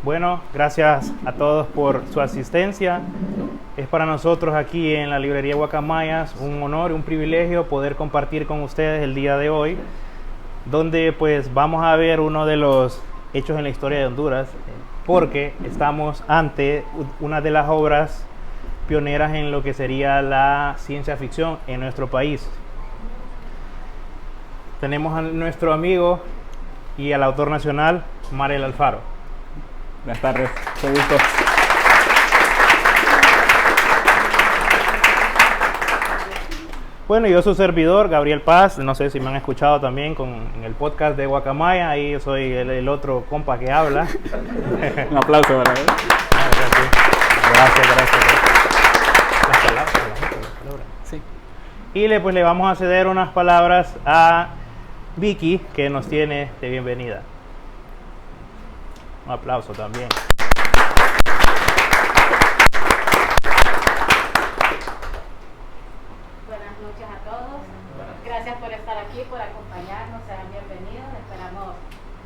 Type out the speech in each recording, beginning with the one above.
Bueno, gracias a todos por su asistencia. Es para nosotros aquí en la librería Guacamayas un honor y un privilegio poder compartir con ustedes el día de hoy, donde pues vamos a ver uno de los hechos en la historia de Honduras, porque estamos ante una de las obras pioneras en lo que sería la ciencia ficción en nuestro país. Tenemos a nuestro amigo y al autor nacional, Mariel Alfaro. Buenas tardes, mucho gusto. Bueno, yo soy su servidor, Gabriel Paz. No sé si me han escuchado también en el podcast de Guacamaya. Ahí yo soy el otro compa que habla. Un aplauso, ¿verdad? Gracias. Las palabras. Sí. Y le vamos a ceder unas palabras a Vicky, que nos tiene de bienvenida. Un aplauso también. Buenas noches a todos. Gracias por estar aquí, por acompañarnos. Sean bienvenidos. Esperamos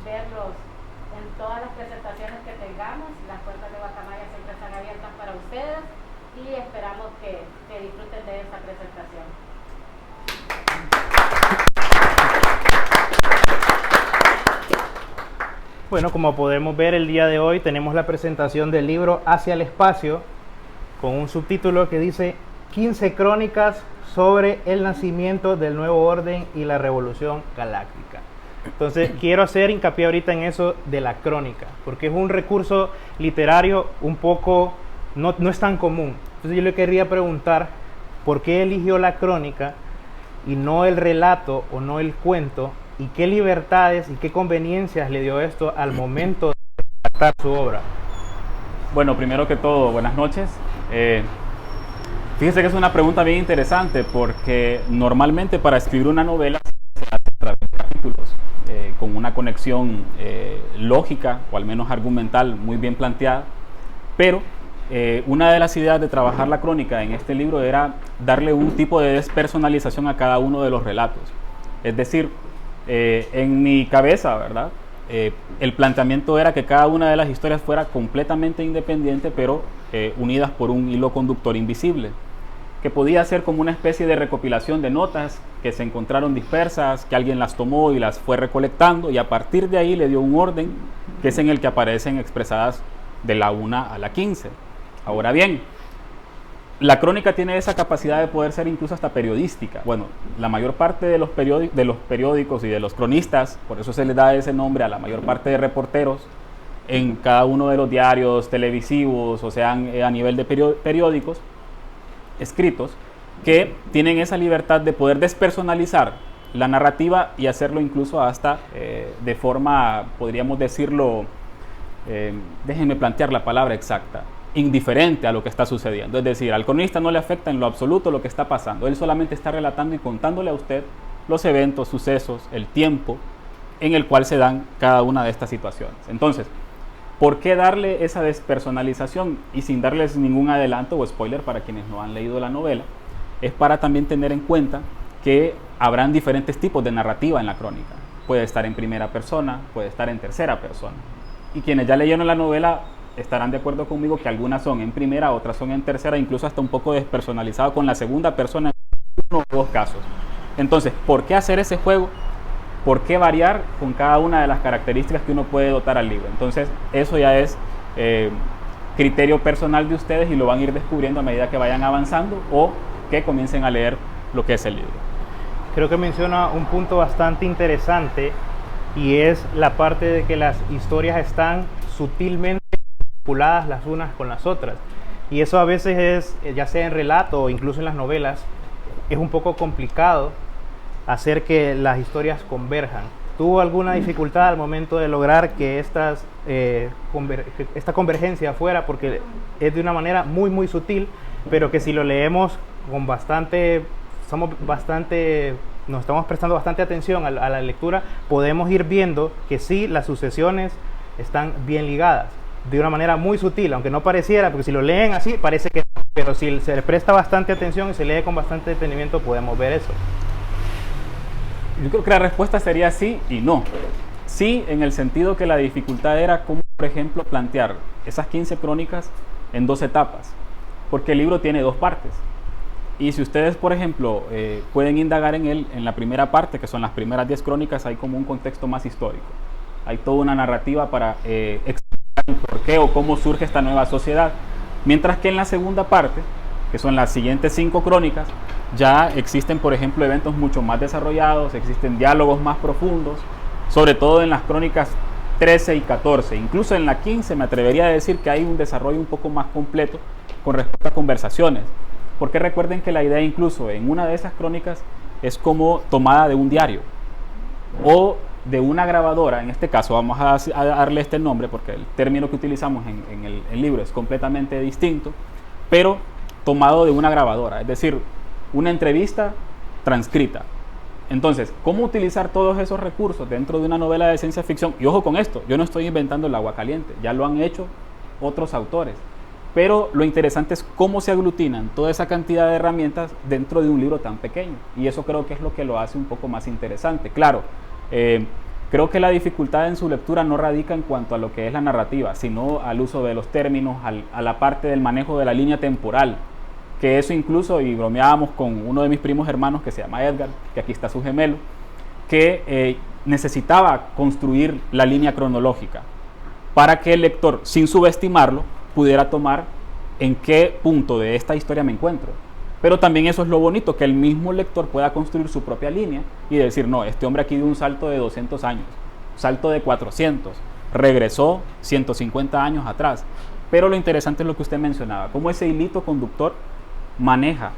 verlos en todas las presentaciones que tengamos. Las puertas de Guacamaya siempre están abiertas para ustedes y esperamos que disfruten de esta presentación. Bueno, como podemos ver el día de hoy tenemos la presentación del libro Hacia el Espacio, con un subtítulo que dice 15 crónicas sobre el nacimiento del nuevo orden y la revolución galáctica. Entonces quiero hacer hincapié ahorita en eso de la crónica, porque es un recurso literario un poco, no es tan común. Entonces yo le quería preguntar por qué eligió la crónica y no el relato o no el cuento, y qué libertades y qué conveniencias le dio esto al momento de redactar su obra. Bueno, primero que todo, buenas noches. Fíjese que es una pregunta bien interesante porque normalmente para escribir una novela se hace a través de capítulos, con una conexión lógica o al menos argumental muy bien planteada, pero una de las ideas de trabajar la crónica en este libro era darle un tipo de despersonalización a cada uno de los relatos. Es decir, en mi cabeza, ¿verdad? El planteamiento era que cada una de las historias fuera completamente independiente, pero unidas por un hilo conductor invisible, que podía ser como una especie de recopilación de notas que se encontraron dispersas, que alguien las tomó y las fue recolectando, y a partir de ahí le dio un orden, que es en el que aparecen expresadas de la 1 a la 15. Ahora bien, la crónica tiene esa capacidad de poder ser incluso hasta periodística. Bueno, la mayor parte de los periódicos y de los cronistas, por eso se les da ese nombre a la mayor parte de reporteros en cada uno de los diarios televisivos, o sean a nivel de periódicos escritos, que tienen esa libertad de poder despersonalizar la narrativa y hacerlo incluso hasta de forma, podríamos decirlo, déjenme plantear la palabra exacta, indiferente a lo que está sucediendo. Es decir, al cronista no le afecta en lo absoluto lo que está pasando. Él solamente está relatando y contándole a usted los eventos, sucesos, el tiempo en el cual se dan cada una de estas situaciones. Entonces, ¿por qué darle esa despersonalización? Y sin darles ningún adelanto o spoiler para quienes no han leído la novela, es para también tener en cuenta que habrán diferentes tipos de narrativa en la crónica. Puede estar en primera persona, puede estar en tercera persona. Y quienes ya leyeron la novela estarán de acuerdo conmigo que algunas son en primera, otras son en tercera, incluso hasta un poco despersonalizado con la segunda persona en uno o dos casos. Entonces, ¿por qué hacer ese juego? ¿Por qué variar con cada una de las características que uno puede dotar al libro? Entonces, eso ya es criterio personal de ustedes y lo van a ir descubriendo a medida que vayan avanzando o que comiencen a leer lo que es el libro. Creo que menciona un punto bastante interesante, y es la parte de que las historias están sutilmente vinculadas las unas con las otras, y eso a veces es, ya sea en relato o incluso en las novelas, es un poco complicado hacer que las historias converjan. ¿Tuvo alguna dificultad al momento de lograr que esta convergencia fuera? Porque es de una manera muy sutil, pero que si lo leemos con nos estamos prestando bastante atención a la lectura, podemos ir viendo que sí, las sucesiones están bien ligadas, de una manera muy sutil, aunque no pareciera, porque si lo leen así, parece que no, pero si se le presta bastante atención y se lee con bastante detenimiento, podemos ver eso. Yo creo que la respuesta sería sí y no. Sí, en el sentido que la dificultad era cómo por ejemplo, plantear esas 15 crónicas en 2 etapas, porque el libro tiene 2 partes. Y si ustedes, por ejemplo, pueden indagar en él, en la primera parte, que son las primeras 10 crónicas, hay como un contexto más histórico. Hay toda una narrativa para explicar el por qué o cómo surge esta nueva sociedad. Mientras que en la segunda parte, que son las siguientes 5 crónicas, ya existen, por ejemplo, eventos mucho más desarrollados, existen diálogos más profundos, sobre todo en las crónicas 13 y 14. Incluso en la 15 me atrevería a decir que hay un desarrollo un poco más completo con respecto a conversaciones. Porque recuerden que la idea incluso en una de esas crónicas es como tomada de un diario o de una grabadora. En este caso vamos a darle este nombre porque el término que utilizamos en el libro es completamente distinto, pero tomado de una grabadora, es decir, una entrevista transcrita. Entonces, ¿cómo utilizar todos esos recursos dentro de una novela de ciencia ficción? Y ojo con esto, yo no estoy inventando el agua caliente, ya lo han hecho otros autores. Pero lo interesante es cómo se aglutinan toda esa cantidad de herramientas dentro de un libro tan pequeño. Y eso creo que es lo que lo hace un poco más interesante. Claro, creo que la dificultad en su lectura no radica en cuanto a lo que es la narrativa, sino al uso de los términos, a la parte del manejo de la línea temporal. Que eso incluso, y bromeábamos con uno de mis primos hermanos que se llama Edgar, que aquí está su gemelo, que necesitaba construir la línea cronológica para que el lector, sin subestimarlo, pudiera tomar en qué punto de esta historia me encuentro. Pero también eso es lo bonito, que el mismo lector pueda construir su propia línea y decir, no, este hombre aquí dio un salto de 200 años, salto de 400, regresó 150 años atrás. Pero lo interesante es lo que usted mencionaba, cómo ese hilito conductor maneja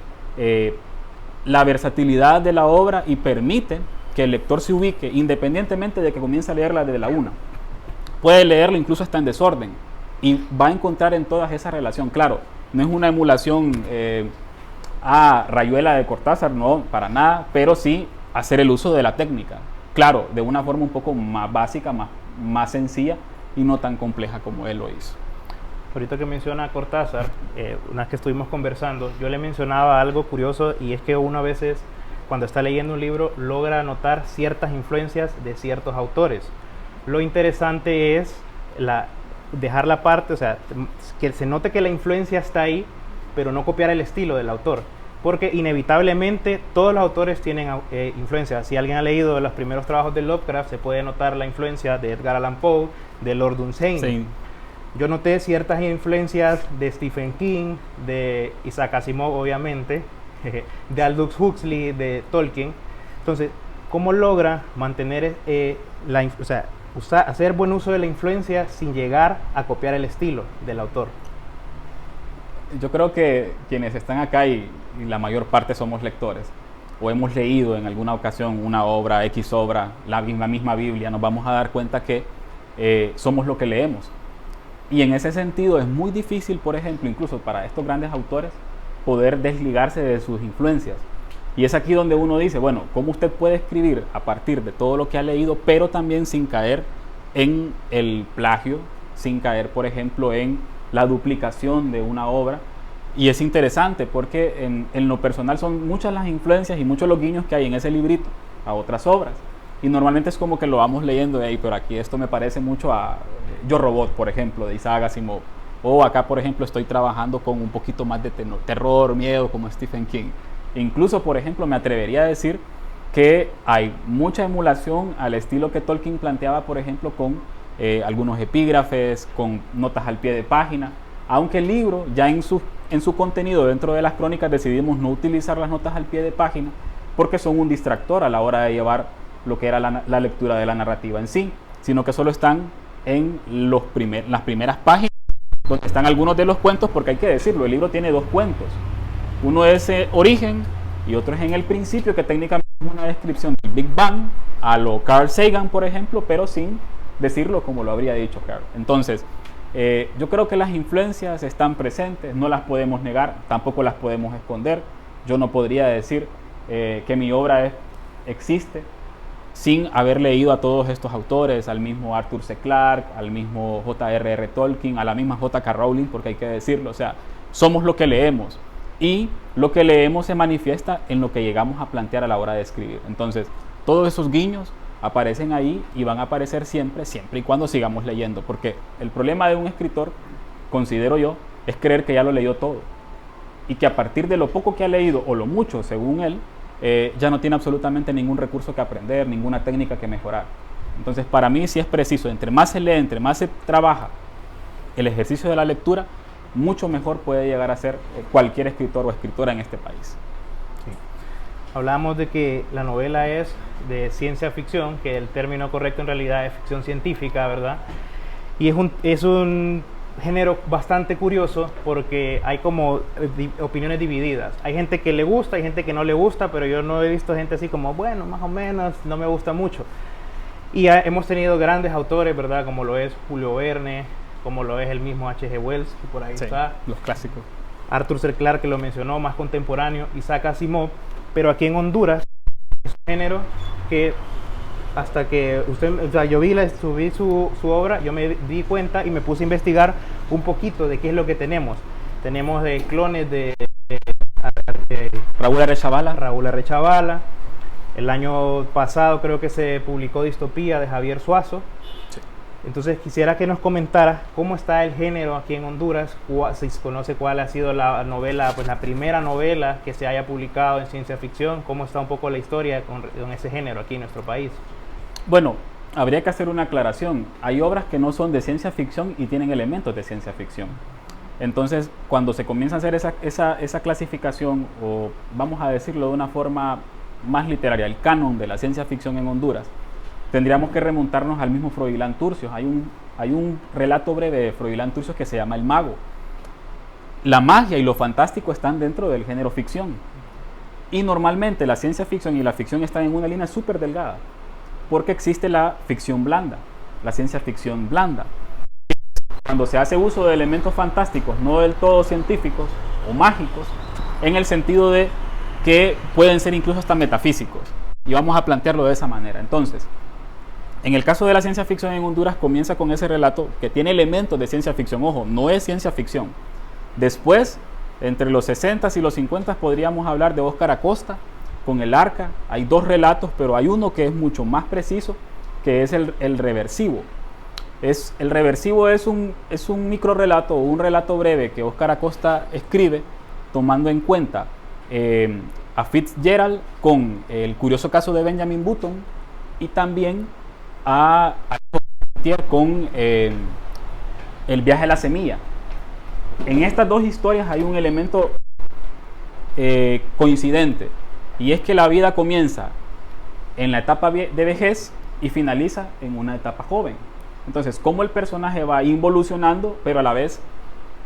la versatilidad de la obra y permite que el lector se ubique independientemente de que comience a leerla desde la una. Puede leerla incluso hasta en desorden y va a encontrar en todas esa relación. Claro, no es una emulación a Rayuela de Cortázar, no, para nada, pero sí hacer el uso de la técnica. Claro, de una forma un poco más básica, más sencilla y no tan compleja como él lo hizo. Ahorita que menciona Cortázar, una vez que estuvimos conversando, yo le mencionaba algo curioso y es que uno a veces cuando está leyendo un libro logra notar ciertas influencias de ciertos autores. Lo interesante es dejar la parte, o sea, que se note que la influencia está ahí, pero no copiar el estilo del autor, porque inevitablemente todos los autores tienen influencia. Si alguien ha leído los primeros trabajos de Lovecraft, se puede notar la influencia de Edgar Allan Poe, de Lord Dunsany. Sí. Yo noté ciertas influencias de Stephen King, de Isaac Asimov, obviamente, de Aldous Huxley, de Tolkien. Entonces, ¿cómo logra mantener hacer buen uso de la influencia sin llegar a copiar el estilo del autor? Yo creo que quienes están acá y la mayor parte somos lectores o hemos leído en alguna ocasión una obra, X obra, la misma Biblia, nos vamos a dar cuenta que somos lo que leemos. Y en ese sentido es muy difícil, por ejemplo, incluso para estos grandes autores, poder desligarse de sus influencias. Y es aquí donde uno dice, bueno, ¿cómo usted puede escribir a partir de todo lo que ha leído, pero también sin caer en el plagio, sin caer, por ejemplo, en la duplicación de una obra? Y es interesante porque en lo personal son muchas las influencias y muchos los guiños que hay en ese librito a otras obras. Y normalmente es como que lo vamos leyendo de ahí, pero aquí esto me parece mucho a Yo Robot, por ejemplo, de Isaac Asimov. O acá, por ejemplo, estoy trabajando con un poquito más de terror, miedo, como Stephen King. Incluso, por ejemplo, me atrevería a decir que hay mucha emulación al estilo que Tolkien planteaba, por ejemplo, con algunos epígrafes, con notas al pie de página. Aunque el libro, ya en su contenido dentro de las crónicas, decidimos no utilizar las notas al pie de página porque son un distractor a la hora de llevar lo que era la lectura de la narrativa en sí, sino que solo están en las primeras páginas, donde están algunos de los cuentos, porque hay que decirlo, el libro tiene 2 cuentos. Uno es Origen y otro es en el principio, que técnicamente es una descripción del Big Bang, a lo Carl Sagan, por ejemplo, pero sin decirlo como lo habría dicho Carl. Entonces, yo creo que las influencias están presentes, no las podemos negar, tampoco las podemos esconder. Yo no podría decir que mi obra existe sin haber leído a todos estos autores, al mismo Arthur C. Clarke, al mismo J.R.R. Tolkien, a la misma J.K. Rowling, porque hay que decirlo, o sea, somos lo que leemos y lo que leemos se manifiesta en lo que llegamos a plantear a la hora de escribir. Entonces, todos esos guiños aparecen ahí y van a aparecer siempre y cuando sigamos leyendo, porque el problema de un escritor, considero yo, es creer que ya lo leyó todo y que a partir de lo poco que ha leído o lo mucho según él, ya no tiene absolutamente ningún recurso que aprender, ninguna técnica que mejorar. Entonces para mí sí es preciso, entre más se lee, entre más se trabaja el ejercicio de la lectura, mucho mejor puede llegar a ser cualquier escritor o escritora en este país. Sí. Hablamos de que la novela es de ciencia ficción, que el término correcto en realidad es ficción científica, ¿verdad? Y es un género bastante curioso porque hay como opiniones divididas. Hay gente que le gusta, hay gente que no le gusta, pero yo no he visto gente así como, bueno, más o menos, no me gusta mucho. Y hemos tenido grandes autores, ¿verdad? Como lo es Julio Verne, como lo es el mismo H.G. Wells, que por ahí está. Los clásicos. Arthur C. Clarke, que lo mencionó, más contemporáneo, Isaac Asimov. Pero aquí en Honduras es un género que hasta que yo subí su obra, yo me di cuenta y me puse a investigar un poquito de qué es lo que tenemos. Tenemos clones de Raúl Arechavala. El año pasado creo que se publicó Distopía de Javier Suazo. Sí. Entonces quisiera que nos comentaras cómo está el género aquí en Honduras, si se conoce cuál ha sido la novela, pues la primera novela que se haya publicado en ciencia ficción, cómo está un poco la historia con ese género aquí en nuestro país. Bueno, habría que hacer una aclaración. Hay obras que no son de ciencia ficción y tienen elementos de ciencia ficción. Entonces, cuando se comienza a hacer esa clasificación, o vamos a decirlo de una forma más literaria, el canon de la ciencia ficción en Honduras, tendríamos que remontarnos al mismo Froilán Turcios. Hay un relato breve de Froilán Turcios que se llama El Mago. La magia y lo fantástico están dentro del género ficción. Y normalmente la ciencia ficción y la ficción están en una línea súper delgada, porque existe la ficción blanda, la ciencia ficción blanda. Cuando se hace uso de elementos fantásticos, no del todo científicos o mágicos, en el sentido de que pueden ser incluso hasta metafísicos. Y vamos a plantearlo de esa manera. Entonces, en el caso de la ciencia ficción en Honduras, comienza con ese relato que tiene elementos de ciencia ficción. Ojo, no es ciencia ficción. Después, entre los 60s y los 50s, podríamos hablar de Óscar Acosta con El Arca. Hay dos relatos, pero hay uno que es mucho más preciso, que es el reversivo. El reversivo es un micro relato o un relato breve que Óscar Acosta escribe tomando en cuenta a Fitzgerald con El curioso caso de Benjamin Button y también a con El viaje a la semilla. En estas dos historias hay un elemento coincidente, y es que la vida comienza en la etapa de vejez y finaliza en una etapa joven. Entonces, cómo el personaje va involucionando, pero a la vez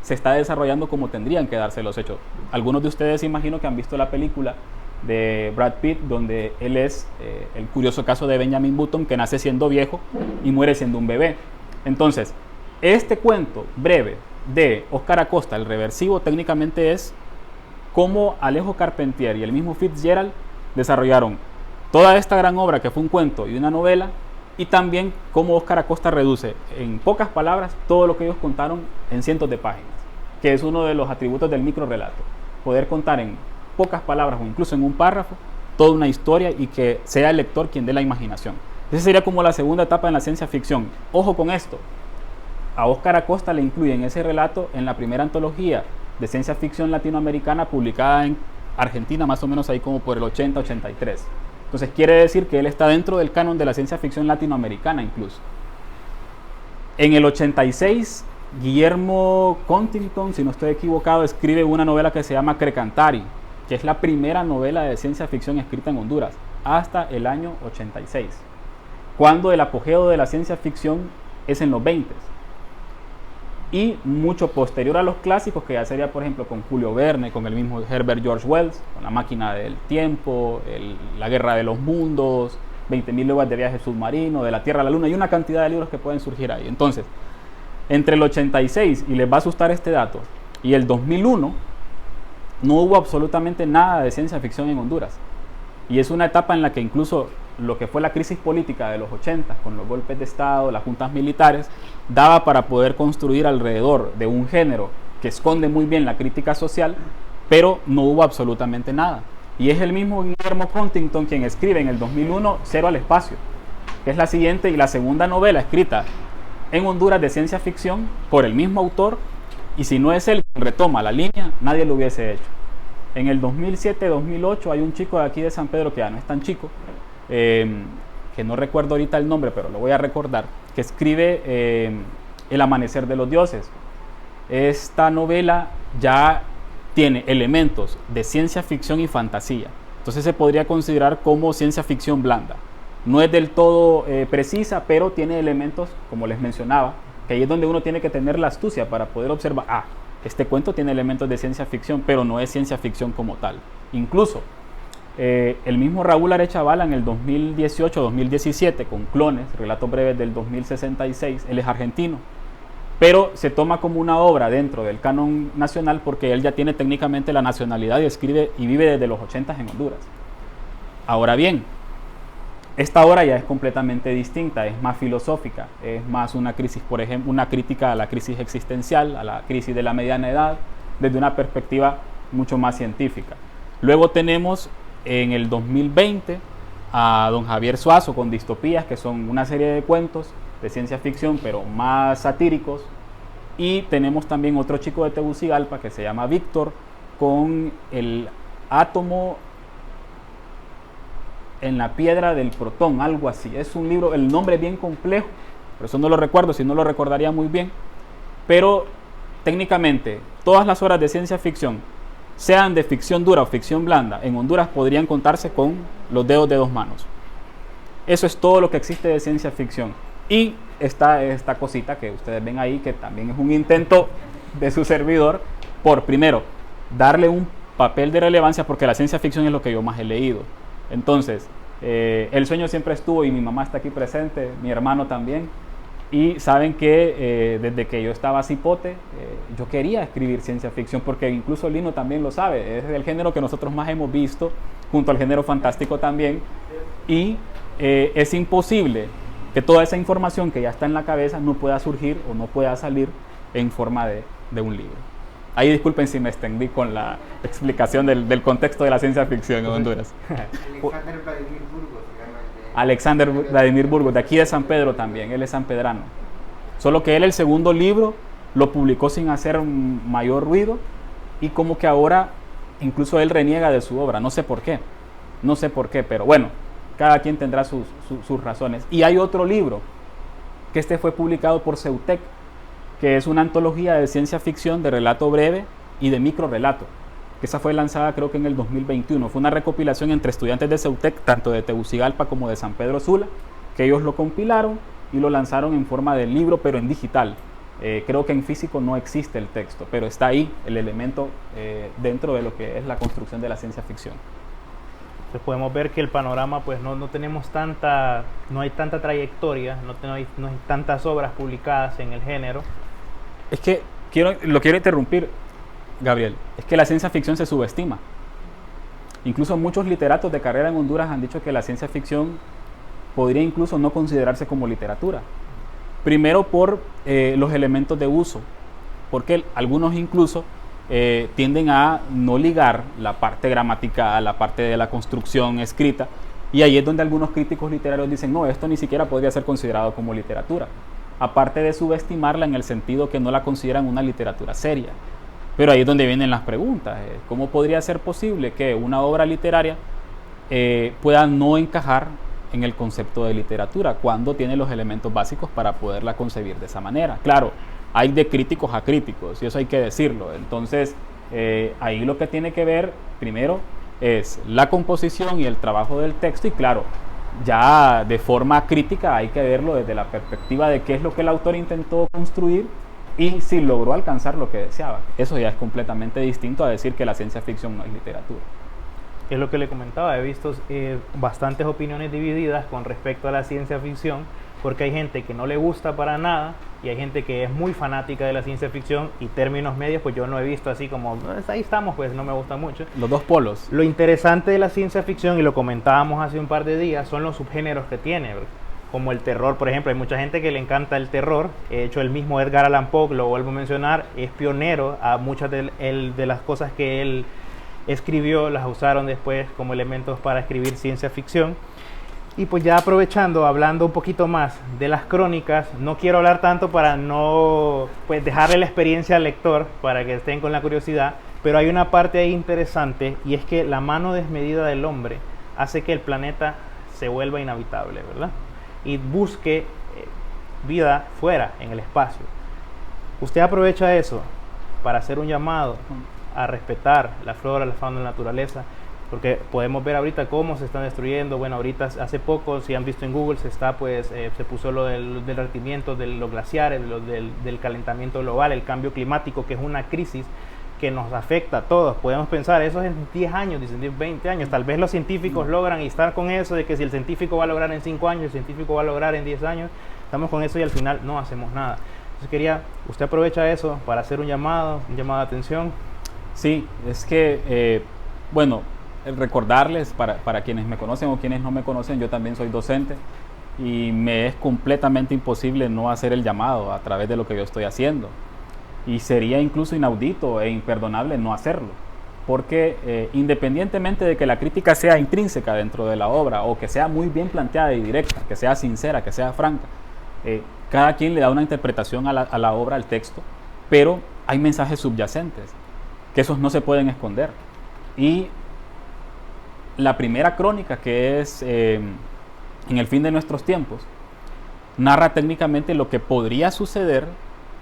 se está desarrollando como tendrían que darse los hechos. Algunos de ustedes imagino que han visto la película de Brad Pitt, donde él es el curioso caso de Benjamin Button, que nace siendo viejo y muere siendo un bebé. Entonces, este cuento breve de Óscar Acosta, el reversivo, técnicamente es cómo Alejo Carpentier y el mismo Fitzgerald desarrollaron toda esta gran obra que fue un cuento y una novela, y también cómo Óscar Acosta reduce en pocas palabras todo lo que ellos contaron en cientos de páginas, que es uno de los atributos del microrelato, poder contar en pocas palabras o incluso en un párrafo toda una historia y que sea el lector quien dé la imaginación. Esa sería como la segunda etapa en la ciencia ficción. Ojo con esto, a Óscar Acosta le incluyen ese relato en la primera antología de ciencia ficción latinoamericana publicada en Argentina, más o menos ahí como por el 80-83. Entonces quiere decir que él está dentro del canon de la ciencia ficción latinoamericana incluso. En el 86, Guillermo Contington, si no estoy equivocado, escribe una novela que se llama Crecantari, que es la primera novela de ciencia ficción escrita en Honduras, hasta el año 86, cuando el apogeo de la ciencia ficción es en los 20s. Y mucho posterior a los clásicos, que ya sería por ejemplo con Julio Verne, con el mismo Herbert George Wells, con La máquina del tiempo, La guerra de los mundos, 20.000 leguas de viaje submarino, De la Tierra a la Luna, y una cantidad de libros que pueden surgir ahí. Entonces, entre el 86, y les va a asustar este dato, y el 2001, no hubo absolutamente nada de ciencia ficción en Honduras. Y es una etapa en la que incluso lo que fue la crisis política de los 80, con los golpes de Estado, las juntas militares, daba para poder construir alrededor de un género que esconde muy bien la crítica social, pero no hubo absolutamente nada. Y es el mismo Guillermo Huntington quien escribe en el 2001 Cero al espacio, que es la siguiente y la segunda novela escrita en Honduras de ciencia ficción por el mismo autor, y si no es él quien retoma la línea, nadie lo hubiese hecho. En el 2007-2008 hay un chico de aquí de San Pedro, que ya no es tan chico, que no recuerdo ahorita el nombre, pero lo voy a recordar, que escribe El amanecer de los dioses. Esta novela ya tiene elementos de ciencia ficción y fantasía, entonces se podría considerar como ciencia ficción blanda. No es del todo precisa, pero tiene elementos, como les mencionaba, que ahí es donde uno tiene que tener la astucia para poder observar, este cuento tiene elementos de ciencia ficción, pero no es ciencia ficción como tal. Incluso el mismo Raúl Arechavala en el 2018-2017, con Clones, relatos breves del 2066, él es argentino, pero se toma como una obra dentro del canon nacional porque él ya tiene técnicamente la nacionalidad y escribe y vive desde los 80 en Honduras. Ahora bien, esta obra ya es completamente distinta, es más filosófica, es más una crisis, por ejemplo, una crítica a la crisis existencial, a la crisis de la mediana edad, desde una perspectiva mucho más científica. Luego tenemos en el 2020 a don Javier Suazo con Distopías, que son una serie de cuentos de ciencia ficción, pero más satíricos. Y tenemos también otro chico de Tegucigalpa que se llama Víctor, con El átomo en la piedra del protón, algo así. Es un libro, el nombre es bien complejo, por eso no lo recuerdo, si no lo recordaría muy bien. Pero técnicamente, todas las obras de ciencia ficción, sean de ficción dura o ficción blanda, en Honduras podrían contarse con los dedos de dos manos. Eso es todo lo que existe de ciencia ficción. Y está esta cosita que ustedes ven ahí, que también es un intento de su servidor por, primero, darle un papel de relevancia, porque la ciencia ficción es lo que yo más he leído. Entonces, el sueño siempre estuvo, y mi mamá está aquí presente, mi hermano también, y saben que desde que yo estaba cipote, yo quería escribir ciencia ficción, porque incluso Lino también lo sabe, es el género que nosotros más hemos visto, junto al género fantástico también, y es imposible que toda esa información que ya está en la cabeza no pueda surgir o no pueda salir en forma de un libro. Ahí disculpen si me extendí con la explicación del contexto de la ciencia ficción en Honduras. Alexander Vladimir Burgos, se llama el de... Alexander Vladimir Burgos, de aquí de San Pedro también, él es sanpedrano. Solo que él el segundo libro lo publicó sin hacer mayor ruido, y como que ahora incluso él reniega de su obra, no sé por qué, pero bueno, cada quien tendrá sus razones. Y hay otro libro, que este fue publicado por Ceutec, que es una antología de ciencia ficción, de relato breve y de microrelato, que esa fue lanzada creo que en el 2021. Fue una recopilación entre estudiantes de Ceutec, tanto de Tegucigalpa como de San Pedro Sula, que ellos lo compilaron y lo lanzaron en forma de libro, pero en digital. Creo que en físico no existe el texto, pero está ahí el elemento dentro de lo que es la construcción de la ciencia ficción. Entonces podemos ver que el panorama, pues no hay tanta trayectoria, no hay tantas obras publicadas en el género. Es que lo quiero interrumpir, Gabriel, es que la ciencia ficción se subestima. Incluso muchos literatos de carrera en Honduras han dicho que la ciencia ficción podría incluso no considerarse como literatura. Primero por los elementos de uso, porque algunos incluso tienden a no ligar la parte gramatical, la parte de la construcción escrita, y ahí es donde algunos críticos literarios dicen, no, esto ni siquiera podría ser considerado como literatura, aparte de subestimarla en el sentido que no la consideran una literatura seria. Pero ahí es donde vienen las preguntas, ¿cómo podría ser posible que una obra literaria pueda no encajar en el concepto de literatura cuando tiene los elementos básicos para poderla concebir de esa manera? Claro, hay de críticos a críticos, y eso hay que decirlo. Entonces, ahí lo que tiene que ver primero es la composición y el trabajo del texto, y claro, ya de forma crítica hay que verlo desde la perspectiva de qué es lo que el autor intentó construir y si logró alcanzar lo que deseaba. Eso ya es completamente distinto a decir que la ciencia ficción no es literatura. Es lo que le comentaba, he visto bastantes opiniones divididas con respecto a la ciencia ficción, porque hay gente que no le gusta para nada y hay gente que es muy fanática de la ciencia ficción, y términos medios pues yo no he visto así como, ahí estamos, pues no me gusta mucho. Los dos polos. Lo interesante de la ciencia ficción, y lo comentábamos hace un par de días, son los subgéneros que tiene, como el terror, por ejemplo. Hay mucha gente que le encanta el terror. De hecho, el mismo Edgar Allan Poe, lo vuelvo a mencionar, es pionero. A muchas de las cosas que él escribió las usaron después como elementos para escribir ciencia ficción. Y pues ya aprovechando, hablando un poquito más de las crónicas, no quiero hablar tanto para no pues dejarle la experiencia al lector, para que estén con la curiosidad, pero hay una parte ahí interesante, y es que la mano desmedida del hombre hace que el planeta se vuelva inhabitable, ¿verdad? Y busque vida fuera, en el espacio. Usted aprovecha eso para hacer un llamado a respetar la flora, la fauna, la naturaleza, porque podemos ver ahorita cómo se están destruyendo. Bueno, ahorita hace poco, si han visto en Google, se puso lo del derretimiento de los glaciares, del calentamiento global, el cambio climático, que es una crisis que nos afecta a todos. Podemos pensar, eso es en 10 años, dicen 20 años, tal vez los científicos logran estar con eso, de que si el científico va a lograr en 5 años, el científico va a lograr en 10 años, estamos con eso y al final no hacemos nada. Entonces usted aprovecha eso para hacer un llamado de atención. Sí, es que, bueno, recordarles para quienes me conocen o quienes no me conocen, yo también soy docente y me es completamente imposible no hacer el llamado a través de lo que yo estoy haciendo, y sería incluso inaudito e imperdonable no hacerlo, porque independientemente de que la crítica sea intrínseca dentro de la obra o que sea muy bien planteada y directa, que sea sincera, que sea franca, cada quien le da una interpretación a la obra, al texto, pero hay mensajes subyacentes que esos no se pueden esconder. Y la primera crónica, que es En el fin de nuestros tiempos, narra técnicamente lo que podría suceder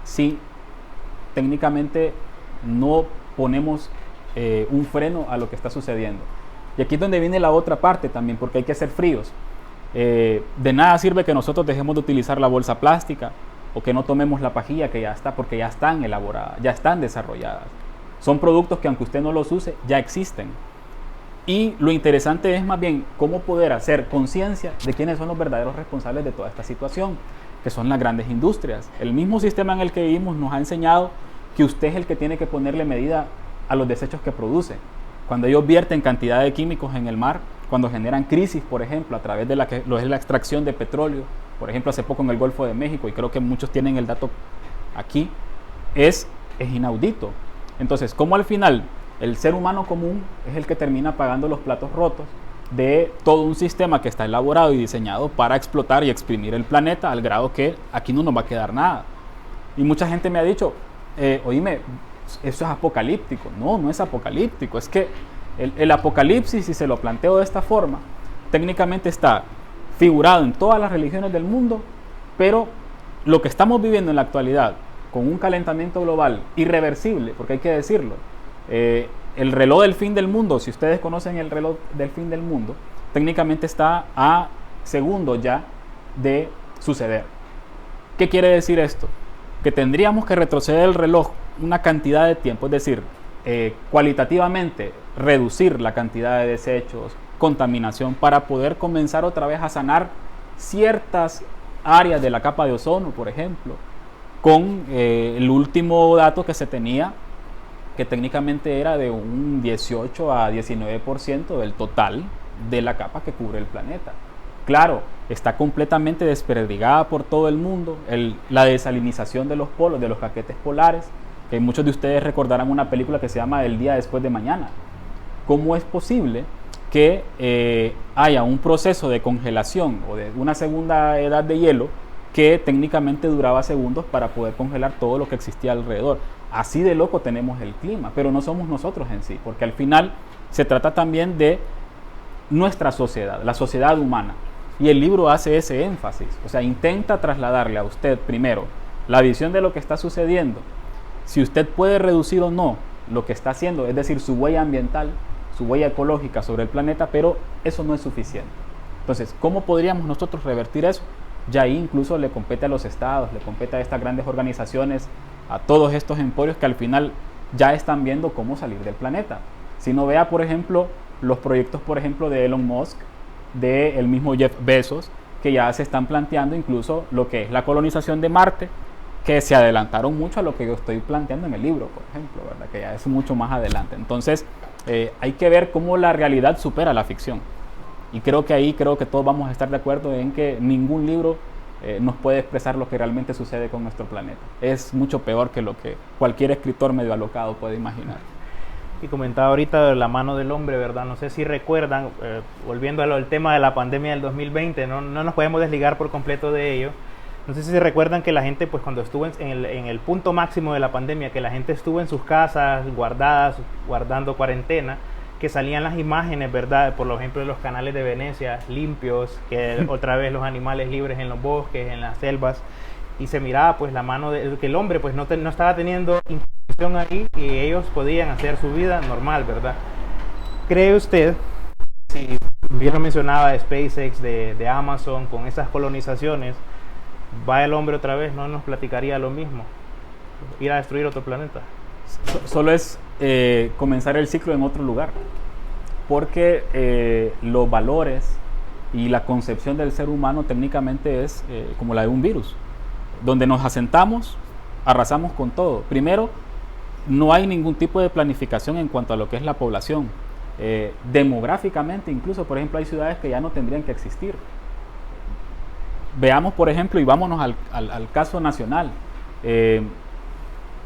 si técnicamente no ponemos un freno a lo que está sucediendo. Y aquí es donde viene la otra parte también, porque hay que ser fríos. De nada sirve que nosotros dejemos de utilizar la bolsa plástica o que no tomemos la pajilla que ya está, porque ya están elaboradas, ya están desarrolladas. Son productos que aunque usted no los use, ya existen. Y lo interesante es más bien cómo poder hacer conciencia de quiénes son los verdaderos responsables de toda esta situación, que son las grandes industrias. El mismo sistema en el que vivimos nos ha enseñado que usted es el que tiene que ponerle medida a los desechos que produce. Cuando ellos vierten cantidad de químicos en el mar, cuando generan crisis, por ejemplo, a través de la extracción de petróleo, por ejemplo, hace poco en el Golfo de México, y creo que muchos tienen el dato aquí, es inaudito. Entonces, ¿cómo al final el ser humano común es el que termina pagando los platos rotos de todo un sistema que está elaborado y diseñado para explotar y exprimir el planeta al grado que aquí no nos va a quedar nada? Y mucha gente me ha dicho, oíme, eso es apocalíptico. No, no es apocalíptico. Es que el apocalipsis, si se lo planteo de esta forma, técnicamente está figurado en todas las religiones del mundo, pero lo que estamos viviendo en la actualidad, con un calentamiento global irreversible, porque hay que decirlo, el reloj del fin del mundo, si ustedes conocen el reloj del fin del mundo, técnicamente está a segundos ya de suceder. ¿Qué quiere decir esto? Que tendríamos que retroceder el reloj una cantidad de tiempo, es decir, cualitativamente reducir la cantidad de desechos, contaminación, para poder comenzar otra vez a sanar ciertas áreas de la capa de ozono, por ejemplo, con el último dato que se tenía, que técnicamente era de un 18 a 19% del total de la capa que cubre el planeta. Claro, está completamente desperdigada por todo el mundo, la desalinización de los polos, de los caquetes polares, que muchos de ustedes recordarán una película que se llama El día después de mañana. ¿Cómo es posible que haya un proceso de congelación o de una segunda edad de hielo que técnicamente duraba segundos para poder congelar todo lo que existía alrededor? Así de loco tenemos el clima, pero no somos nosotros en sí, porque al final se trata también de nuestra sociedad, la sociedad humana. Y el libro hace ese énfasis, o sea, intenta trasladarle a usted primero la visión de lo que está sucediendo, si usted puede reducir o no lo que está haciendo, es decir, su huella ambiental, su huella ecológica sobre el planeta, pero eso no es suficiente. Entonces, ¿cómo podríamos nosotros revertir eso? Ya ahí incluso le compete a los estados, le compete a estas grandes organizaciones, a todos estos emporios que al final ya están viendo cómo salir del planeta. Si no, vea, por ejemplo, los proyectos, por ejemplo, de Elon Musk, del mismo Jeff Bezos, que ya se están planteando incluso lo que es la colonización de Marte, que se adelantaron mucho a lo que yo estoy planteando en el libro, por ejemplo, ¿verdad? Que ya es mucho más adelante. Entonces, hay que ver cómo la realidad supera la ficción. Y creo que todos vamos a estar de acuerdo en que ningún libro nos puede expresar lo que realmente sucede con nuestro planeta. Es mucho peor que lo que cualquier escritor medio alocado puede imaginar. Y comentaba ahorita la mano del hombre, ¿verdad? No sé si recuerdan, volviendo al tema de la pandemia del 2020, no nos podemos desligar por completo de ello. No sé si se recuerdan que la gente, pues cuando estuvo en el punto máximo de la pandemia, que la gente estuvo en sus casas, guardadas, guardando cuarentena, que salían las imágenes, ¿verdad? Por ejemplo, de los canales de Venecia limpios, que otra vez los animales libres en los bosques, en las selvas, y se miraba pues la mano que el hombre pues no estaba teniendo intervención ahí y ellos podían hacer su vida normal, ¿verdad? ¿Cree usted, si bien lo mencionaba de SpaceX, de Amazon, con esas colonizaciones, va el hombre otra vez, no nos platicaría lo mismo? Ir a destruir otro planeta. Solo es comenzar el ciclo en otro lugar, porque los valores y la concepción del ser humano técnicamente es como la de un virus, donde nos asentamos, arrasamos con todo. Primero, no hay ningún tipo de planificación en cuanto a lo que es la población. Demográficamente, incluso, por ejemplo, hay ciudades que ya no tendrían que existir. Veamos, por ejemplo, y vámonos al caso nacional.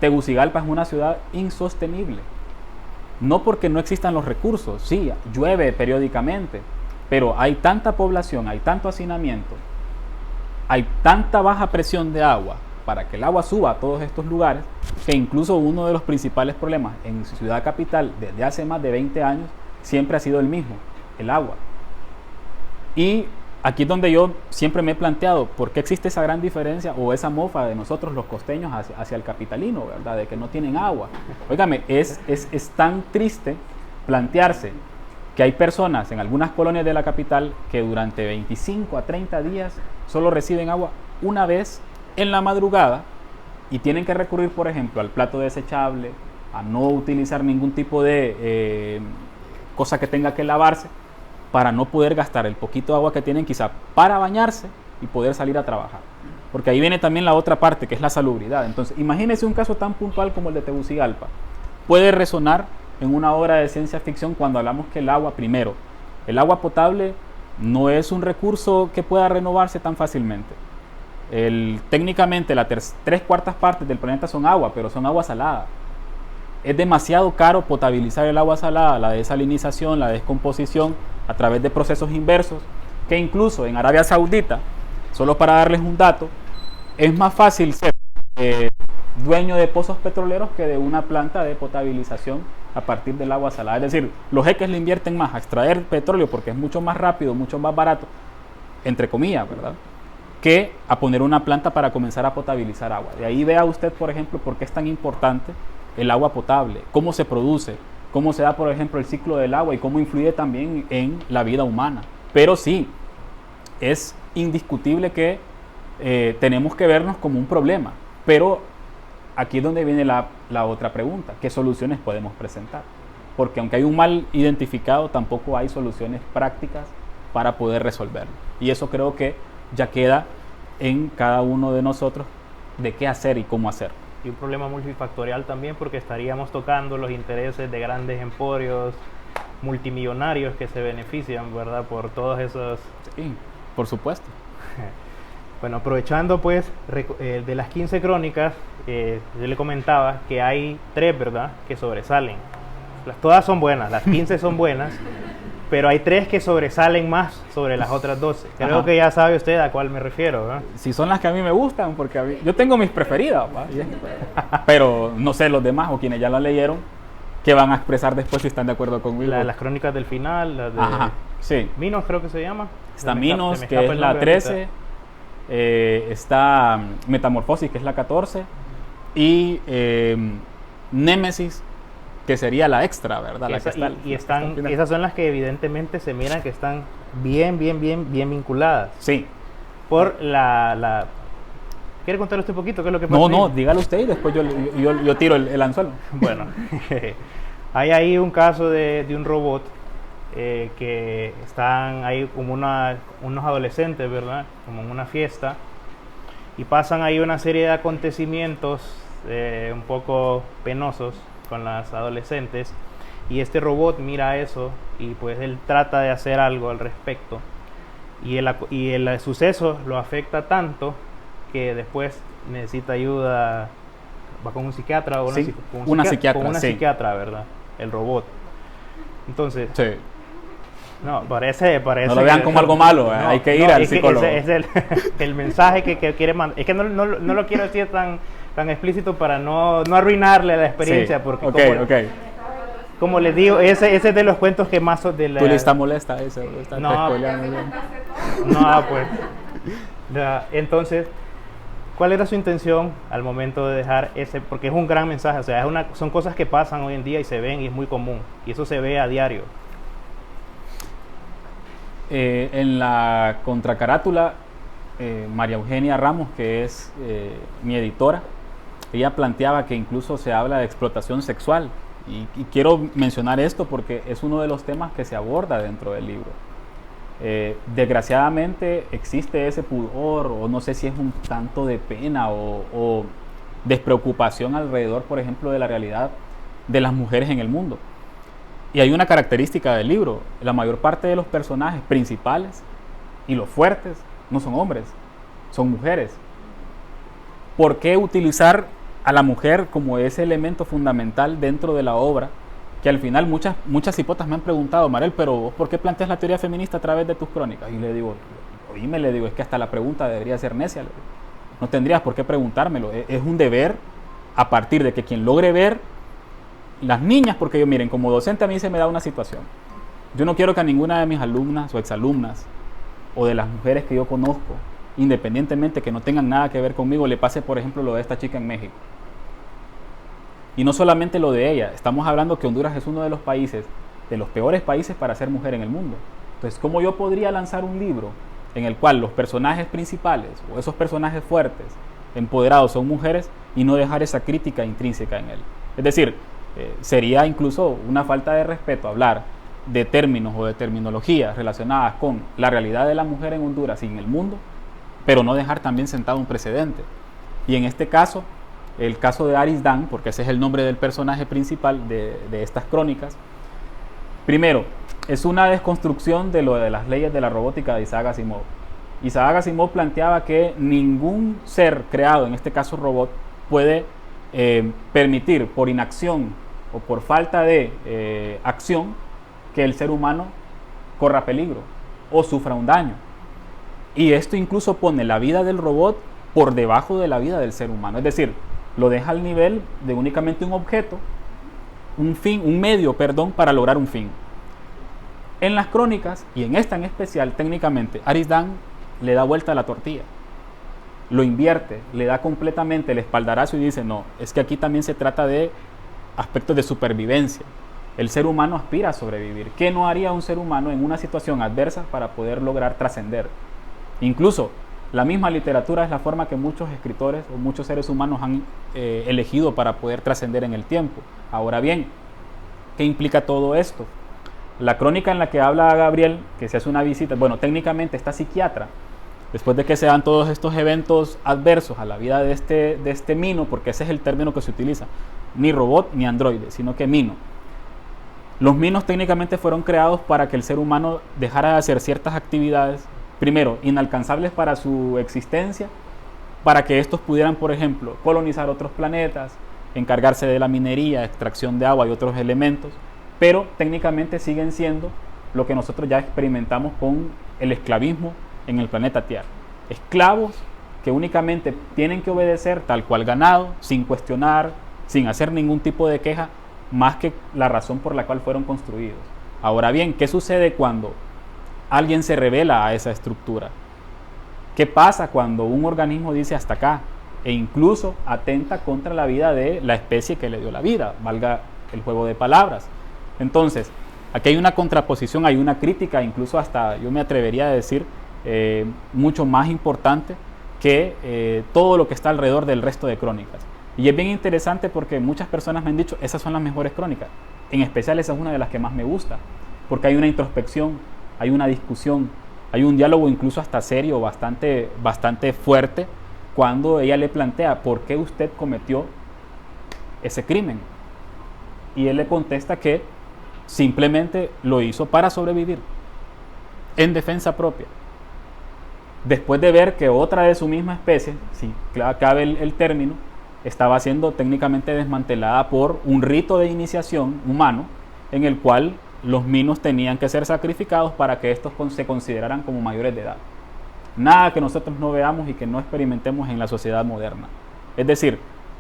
Tegucigalpa es una ciudad insostenible. No porque no existan los recursos, sí, llueve periódicamente, pero hay tanta población, hay tanto hacinamiento, hay tanta baja presión de agua para que el agua suba a todos estos lugares, que incluso uno de los principales problemas en Ciudad Capital desde hace más de 20 años siempre ha sido el mismo, el agua. Y aquí es donde yo siempre me he planteado por qué existe esa gran diferencia o esa mofa de nosotros los costeños hacia el capitalino, ¿verdad? De que no tienen agua. Óigame, es tan triste plantearse que hay personas en algunas colonias de la capital que durante 25 a 30 días solo reciben agua una vez en la madrugada y tienen que recurrir, por ejemplo, al plato desechable, a no utilizar ningún tipo de cosa que tenga que lavarse, para no poder gastar el poquito de agua que tienen quizá para bañarse y poder salir a trabajar. Porque ahí viene también la otra parte, que es la salubridad. Entonces, imagínese un caso tan puntual como el de Tegucigalpa. Puede resonar en una obra de ciencia ficción cuando hablamos que el agua, primero, el agua potable no es un recurso que pueda renovarse tan fácilmente. Técnicamente, las 3/4 partes del planeta son agua, pero son agua salada. Es demasiado caro potabilizar el agua salada, la desalinización, la descomposición a través de procesos inversos, que incluso en Arabia Saudita, solo para darles un dato, es más fácil ser dueño de pozos petroleros que de una planta de potabilización a partir del agua salada. Es decir, los jeques le invierten más a extraer petróleo porque es mucho más rápido, mucho más barato, entre comillas, ¿verdad?, que a poner una planta para comenzar a potabilizar agua. De ahí vea usted, por ejemplo, por qué es tan importante el agua potable, cómo se produce, cómo se da, por ejemplo, el ciclo del agua y cómo influye también en la vida humana. Pero sí, es indiscutible que tenemos que vernos como un problema. Pero aquí es donde viene la otra pregunta: ¿qué soluciones podemos presentar? Porque aunque hay un mal identificado, tampoco hay soluciones prácticas para poder resolverlo. Y eso creo que ya queda en cada uno de nosotros de qué hacer y cómo hacer. Y un problema multifactorial también, porque estaríamos tocando los intereses de grandes emporios multimillonarios que se benefician, ¿verdad?, por todos esos... Sí, por supuesto. Bueno, aprovechando pues de las 15 crónicas, yo le comentaba que hay 3, ¿verdad?, que sobresalen. Todas son buenas, las 15 son buenas, pero hay 3 que sobresalen más sobre las otras 12. Creo Ajá. que ya sabe usted a cuál me refiero, ¿verdad? Si son las que a mí me gustan, porque yo tengo mis preferidas, ¿va? Pero no sé los demás o quienes ya la leyeron, que van a expresar después si están de acuerdo conmigo. Las crónicas del final, las de Ajá, sí. Minos, creo que se llama. Está Minos, que es la 13, está Metamorfosis, que es la 14, y Némesis, que sería la extra, ¿verdad? Esas son las que evidentemente se miran que están bien vinculadas. Sí. Por la ¿Quiere contar usted un poquito qué es lo que pasa? No, dígalo usted y después yo tiro el anzuelo. Bueno, hay ahí un caso de un robot que están ahí como unos adolescentes, ¿verdad?, como en una fiesta, y pasan ahí una serie de acontecimientos un poco penosos con las adolescentes, y este robot mira eso y pues él trata de hacer algo al respecto, y el suceso lo afecta tanto que después necesita ayuda, va con un psiquiatra o sí, una psiquiatra, con una sí. psiquiatra, ¿verdad? el robot. Entonces, Sí. no, parece No lo vean como algo malo, no, hay que ir al psicólogo. Ese es el mensaje que quiere mandar. Es que no lo quiero decir tan explícito para no arruinarle la experiencia, Sí. porque Ok. como les digo, ese es de los cuentos que más de la... ¿Tú le está molesta eso? Está No. spoileando. No, pues. Entonces, ¿cuál era su intención al momento de dejar ese? Porque es un gran mensaje, o sea, son cosas que pasan hoy en día y se ven y es muy común. Y eso se ve a diario. En la contracarátula, María Eugenia Ramos, que es mi editora, ella planteaba que incluso se habla de explotación sexual. Y quiero mencionar esto porque es uno de los temas que se aborda dentro del libro. Desgraciadamente existe ese pudor, o no sé si es un tanto de pena o despreocupación alrededor, por ejemplo, de la realidad de las mujeres en el mundo. Y hay una característica del libro: la mayor parte de los personajes principales y los fuertes no son hombres, son mujeres. ¿Por qué utilizar a la mujer como ese elemento fundamental dentro de la obra? Que al final muchas hipotas me han preguntado: Marel, pero ¿vos por qué planteas la teoría feminista a través de tus crónicas? Y le digo, es que hasta la pregunta debería ser necia. No tendrías por qué preguntármelo. Es un deber, a partir de que quien logre ver las niñas, porque yo, miren, como docente a mí se me da una situación. Yo no quiero que a ninguna de mis alumnas o exalumnas, o de las mujeres que yo conozco, independientemente que no tengan nada que ver conmigo, le pase, por ejemplo, lo de esta chica en México. Y no solamente lo de ella, estamos hablando que Honduras es uno de los países, de los peores países para ser mujer en el mundo. Entonces, ¿cómo yo podría lanzar un libro en el cual los personajes principales, o esos personajes fuertes, empoderados, son mujeres, y no dejar esa crítica intrínseca en él? Es decir, sería incluso una falta de respeto hablar de términos o de terminologías relacionadas con la realidad de la mujer en Honduras y en el mundo, pero no dejar también sentado un precedente. Y en este caso, el caso de Aris Dan, porque ese es el nombre del personaje principal de estas crónicas, primero, es una desconstrucción de lo de las leyes de la robótica de Isaac Asimov. Isaac Asimov planteaba que ningún ser creado, en este caso robot, puede permitir por inacción o por falta de acción que el ser humano corra peligro o sufra un daño. Y esto incluso pone la vida del robot por debajo de la vida del ser humano. Es decir, lo deja al nivel de únicamente un objeto, un medio para lograr un fin. En las crónicas, y en esta en especial, técnicamente, Aris Dan le da vuelta a la tortilla. Lo invierte, le da completamente el espaldarazo y dice, no, es que aquí también se trata de aspectos de supervivencia. El ser humano aspira a sobrevivir. ¿Qué no haría un ser humano en una situación adversa para poder lograr trascender? Incluso la misma literatura es la forma que muchos escritores o muchos seres humanos han elegido para poder trascender en el tiempo. Ahora bien, ¿qué implica todo esto? La crónica en la que habla Gabriel, que se hace una visita, bueno, técnicamente esta psiquiatra, después de que se dan todos estos eventos adversos a la vida de este Mino, porque ese es el término que se utiliza, ni robot ni androide, sino que Mino. Los Minos técnicamente fueron creados para que el ser humano dejara de hacer ciertas actividades, primero, inalcanzables para su existencia, para que estos pudieran, por ejemplo, colonizar otros planetas, encargarse de la minería, extracción de agua y otros elementos, pero técnicamente siguen siendo lo que nosotros ya experimentamos con el esclavismo en el planeta Tierra. Esclavos que únicamente tienen que obedecer tal cual ganado, sin cuestionar, sin hacer ningún tipo de queja, más que la razón por la cual fueron construidos. Ahora bien, ¿qué sucede cuando alguien se revela a esa estructura? ¿Qué pasa cuando un organismo dice hasta acá? E incluso atenta contra la vida de la especie que le dio la vida, valga el juego de palabras. Entonces, aquí hay una contraposición, hay una crítica, incluso hasta yo me atrevería a decir mucho más importante que todo lo que está alrededor del resto de crónicas. Y es bien interesante porque muchas personas me han dicho, esas son las mejores crónicas. En especial esa es una de las que más me gusta, porque hay una introspección, hay una discusión, hay un diálogo incluso hasta serio, bastante fuerte, cuando ella le plantea, ¿por qué usted cometió ese crimen? Y él le contesta que simplemente lo hizo para sobrevivir, en defensa propia. Después de ver que otra de su misma especie, si cabe el término, estaba siendo técnicamente desmantelada por un rito de iniciación humano en el cual los minos tenían que ser sacrificados para que estos se consideraran como mayores de edad. Nada que nosotros no veamos y que no experimentemos en la sociedad moderna. Es decir,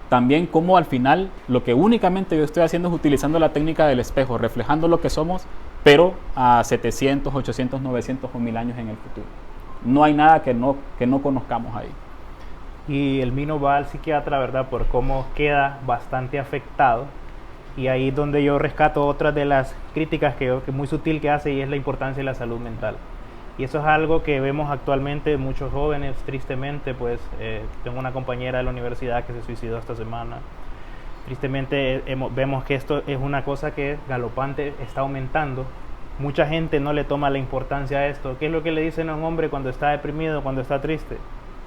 también como al final lo que únicamente yo estoy haciendo es utilizando la técnica del espejo, reflejando lo que somos, pero a 700, 800, 900 o 1000 años en el futuro. No hay nada que no conozcamos ahí. Y el mino va al psiquiatra, ¿verdad? Por cómo queda bastante afectado. Y ahí es donde yo rescato otra de las críticas que muy sutil que hace, y es la importancia de la salud mental. Y eso es algo que vemos actualmente muchos jóvenes, tristemente, pues tengo una compañera de la universidad que se suicidó esta semana. Tristemente vemos que esto es una cosa que galopante, está aumentando. Mucha gente no le toma la importancia a esto. ¿Qué es lo que le dicen a un hombre cuando está deprimido, cuando está triste?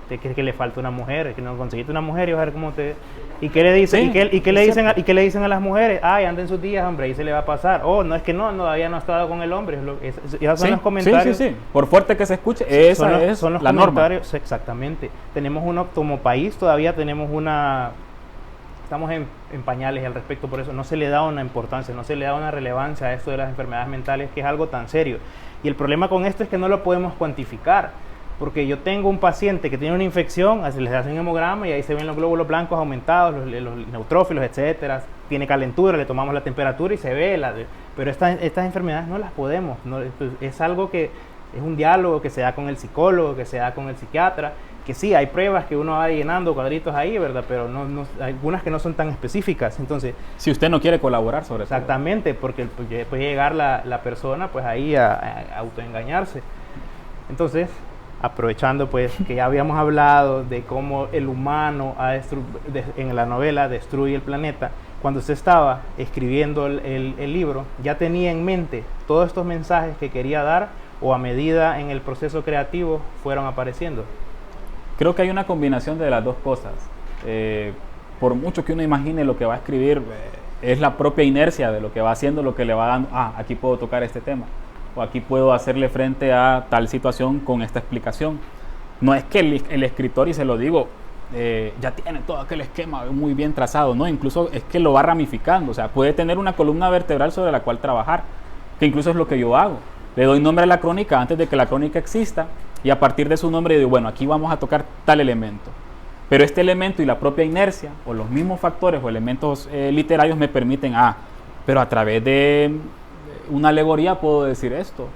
Que le falta una mujer, que no conseguiste una mujer y vas a ver cómo te... ¿Y qué le dicen? Sí, ¿Y qué le dicen a las mujeres? Ay, anda en sus días, hombre, ahí se le va a pasar. Oh, no, es que no, todavía no ha estado con el hombre. Esos son los comentarios. Sí. Por fuerte que se escuche, esa es son los la norma. Exactamente. Tenemos uno, como país todavía tenemos estamos en pañales al respecto, por eso no se le da una importancia, no se le da una relevancia a esto de las enfermedades mentales, que es algo tan serio. Y el problema con esto es que no lo podemos cuantificar. Porque yo tengo un paciente que tiene una infección, les hacen un hemograma y ahí se ven los glóbulos blancos aumentados, los neutrófilos, etcétera. Tiene calentura, le tomamos la temperatura y se ve. Pero estas enfermedades no las podemos. Es algo que es un diálogo que se da con el psicólogo, que se da con el psiquiatra. Que sí, hay pruebas que uno va llenando cuadritos ahí, ¿verdad? Pero hay algunas que no son tan específicas. Entonces, si usted no quiere colaborar sobre eso. Exactamente, porque puede llegar la persona pues ahí a autoengañarse. Entonces, aprovechando pues que ya habíamos hablado de cómo el humano en la novela destruye el planeta, cuando usted estaba escribiendo el libro, ¿ya tenía en mente todos estos mensajes que quería dar, o a medida en el proceso creativo fueron apareciendo? Creo que hay una combinación de las dos cosas. Por mucho que uno imagine lo que va a escribir, es la propia inercia de lo que va haciendo, lo que le va dando, aquí puedo tocar este tema, o aquí puedo hacerle frente a tal situación con esta explicación. No es que el escritor, y se lo digo, ya tiene todo aquel esquema muy bien trazado, no, incluso es que lo va ramificando, o sea, puede tener una columna vertebral sobre la cual trabajar, que incluso es lo que yo hago. Le doy nombre a la crónica antes de que la crónica exista, y a partir de su nombre digo, bueno, aquí vamos a tocar tal elemento. Pero este elemento y la propia inercia, o los mismos factores o elementos literarios me permiten, pero a través de una alegoría puedo decir esto,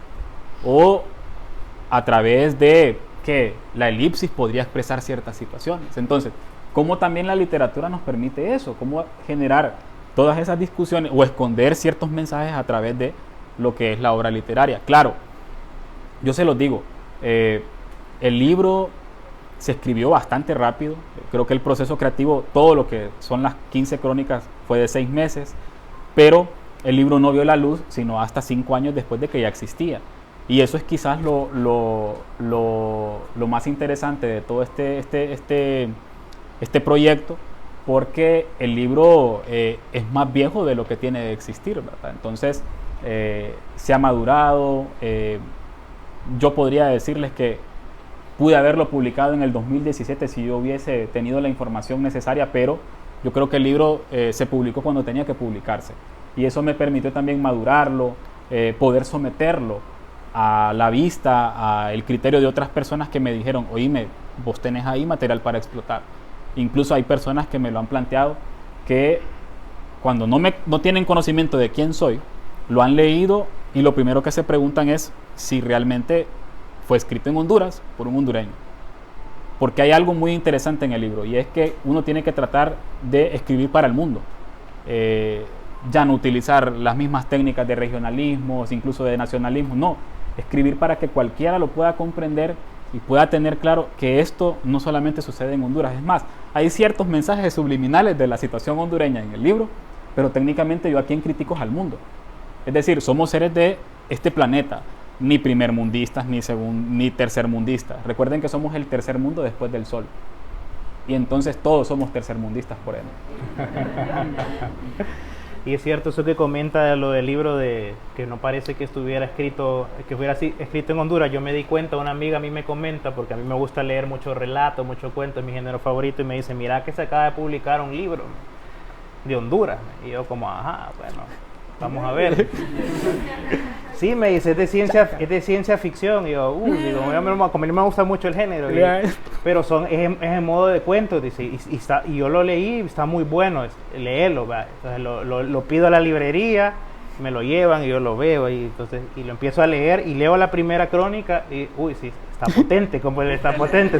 o a través de que la elipsis podría expresar ciertas situaciones. Entonces, ¿cómo también la literatura nos permite eso? ¿Cómo generar todas esas discusiones o esconder ciertos mensajes a través de lo que es la obra literaria? Claro, yo se los digo, el libro se escribió bastante rápido. Creo que el proceso creativo, todo lo que son las 15 crónicas, fue de 6 meses, pero el libro no vio la luz sino hasta 5 años después de que ya existía. Y eso es quizás lo más interesante de todo este proyecto, porque el libro es más viejo de lo que tiene de existir, ¿verdad? Entonces, se ha madurado. Yo podría decirles que pude haberlo publicado en el 2017 si yo hubiese tenido la información necesaria, pero yo creo que el libro se publicó cuando tenía que publicarse. Y eso me permitió también madurarlo, poder someterlo a la vista, al criterio de otras personas que me dijeron, oíme, vos tenés ahí material para explotar. Incluso hay personas que me lo han planteado, que cuando no tienen conocimiento de quién soy, lo han leído y lo primero que se preguntan es si realmente fue escrito en Honduras por un hondureño. Porque hay algo muy interesante en el libro, y es que uno tiene que tratar de escribir para el mundo. Ya no utilizar las mismas técnicas de regionalismos, incluso de nacionalismo, no. Escribir para que cualquiera lo pueda comprender y pueda tener claro que esto no solamente sucede en Honduras. Es más, hay ciertos mensajes subliminales de la situación hondureña en el libro, pero técnicamente yo aquí en Críticos al Mundo. Es decir, somos seres de este planeta, ni primermundistas ni tercermundistas. Recuerden que somos el tercer mundo después del Sol. Y entonces todos somos tercermundistas por él. Y es cierto eso que comenta de lo del libro, de que no parece que estuviera escrito, que fuera así, escrito en Honduras. Yo me di cuenta, una amiga a mí me comenta, porque a mí me gusta leer mucho relato, mucho cuento, es mi género favorito, y me dice, mira que se acaba de publicar un libro de Honduras. Y yo como, ajá, bueno, vamos a ver. Sí, me dice, es de ciencia ficción. Y yo, digo, como a mí me gusta mucho el género. Pero es en modo de cuento, dice, y yo lo leí, está muy bueno, léelo. Entonces lo pido a la librería, me lo llevan y yo lo veo. Y lo empiezo a leer y leo la primera crónica y, sí, está potente, como él está potente.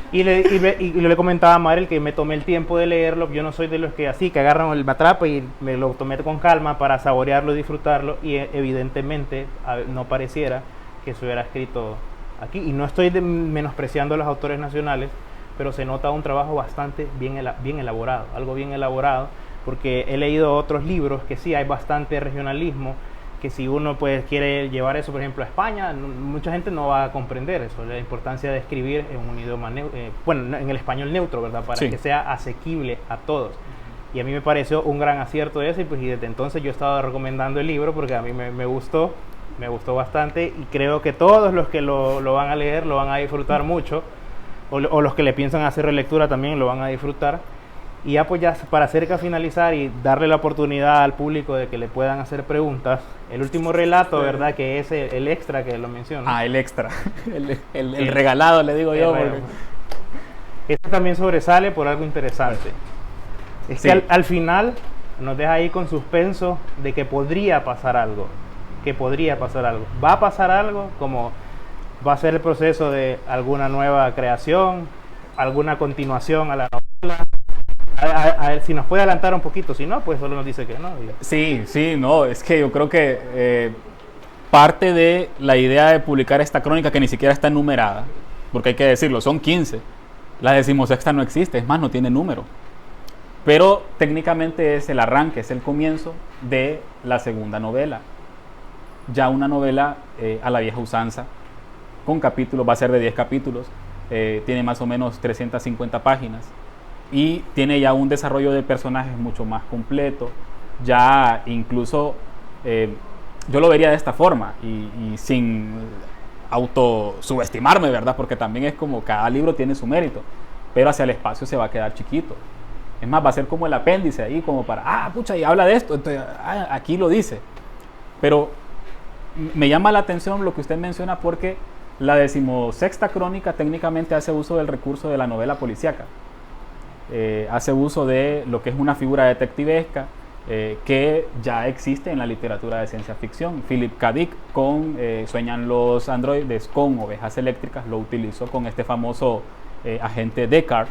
Y le comentaba a Mariel que me tomé el tiempo de leerlo. Yo no soy de los que agarran el matrapa, y me lo tomé con calma para saborearlo y disfrutarlo, y evidentemente no pareciera que eso era escrito aquí. Y no estoy menospreciando a los autores nacionales, pero se nota un trabajo bastante bien elaborado, algo bien elaborado, porque he leído otros libros que sí hay bastante regionalismo, que si uno pues quiere llevar eso, por ejemplo, a España, mucha gente no va a comprender eso, la importancia de escribir en un idioma en el español neutro, ¿verdad? Para que sea asequible a todos. Y a mí me pareció un gran acierto eso, y desde entonces yo he estado recomendando el libro porque a mí me gustó bastante, y creo que todos los que lo van a leer lo van a disfrutar mucho, o los que le piensan hacer relectura también lo van a disfrutar. Y ya pues para cerca finalizar y darle la oportunidad al público de que le puedan hacer preguntas, el último relato, ¿verdad? Que es el extra que lo menciona. El extra, el regalado, le digo yo. Este también sobresale por algo interesante. Es que al final nos deja ahí con suspenso de que podría pasar algo. ¿Va a pasar algo? Como va a ser el proceso de alguna nueva creación, alguna continuación a la novela. A ver si nos puede adelantar un poquito, si no, pues solo nos dice que no. Sí, es que yo creo que parte de la idea de publicar esta crónica, que ni siquiera está numerada, porque hay que decirlo, son 15, la 16ª no existe, es más, no tiene número, pero técnicamente es el arranque, es el comienzo de la segunda novela, ya una novela a la vieja usanza, con capítulos, va a ser de 10 capítulos, tiene más o menos 350 páginas, y tiene ya un desarrollo de personajes mucho más completo. Ya incluso yo lo vería de esta forma, y sin autosubestimarme, ¿verdad? Porque también es como cada libro tiene su mérito, pero hacia el espacio se va a quedar chiquito. Es más, va a ser como el apéndice ahí, como para, pucha, y habla de esto, entonces aquí lo dice. Pero me llama la atención lo que usted menciona, porque la 16ª crónica técnicamente hace uso del recurso de la novela policíaca. Hace uso de lo que es una figura detectivesca que ya existe en la literatura de ciencia ficción. Philip K. Dick con Sueñan los androides con ovejas eléctricas lo utilizó con este famoso agente Deckard,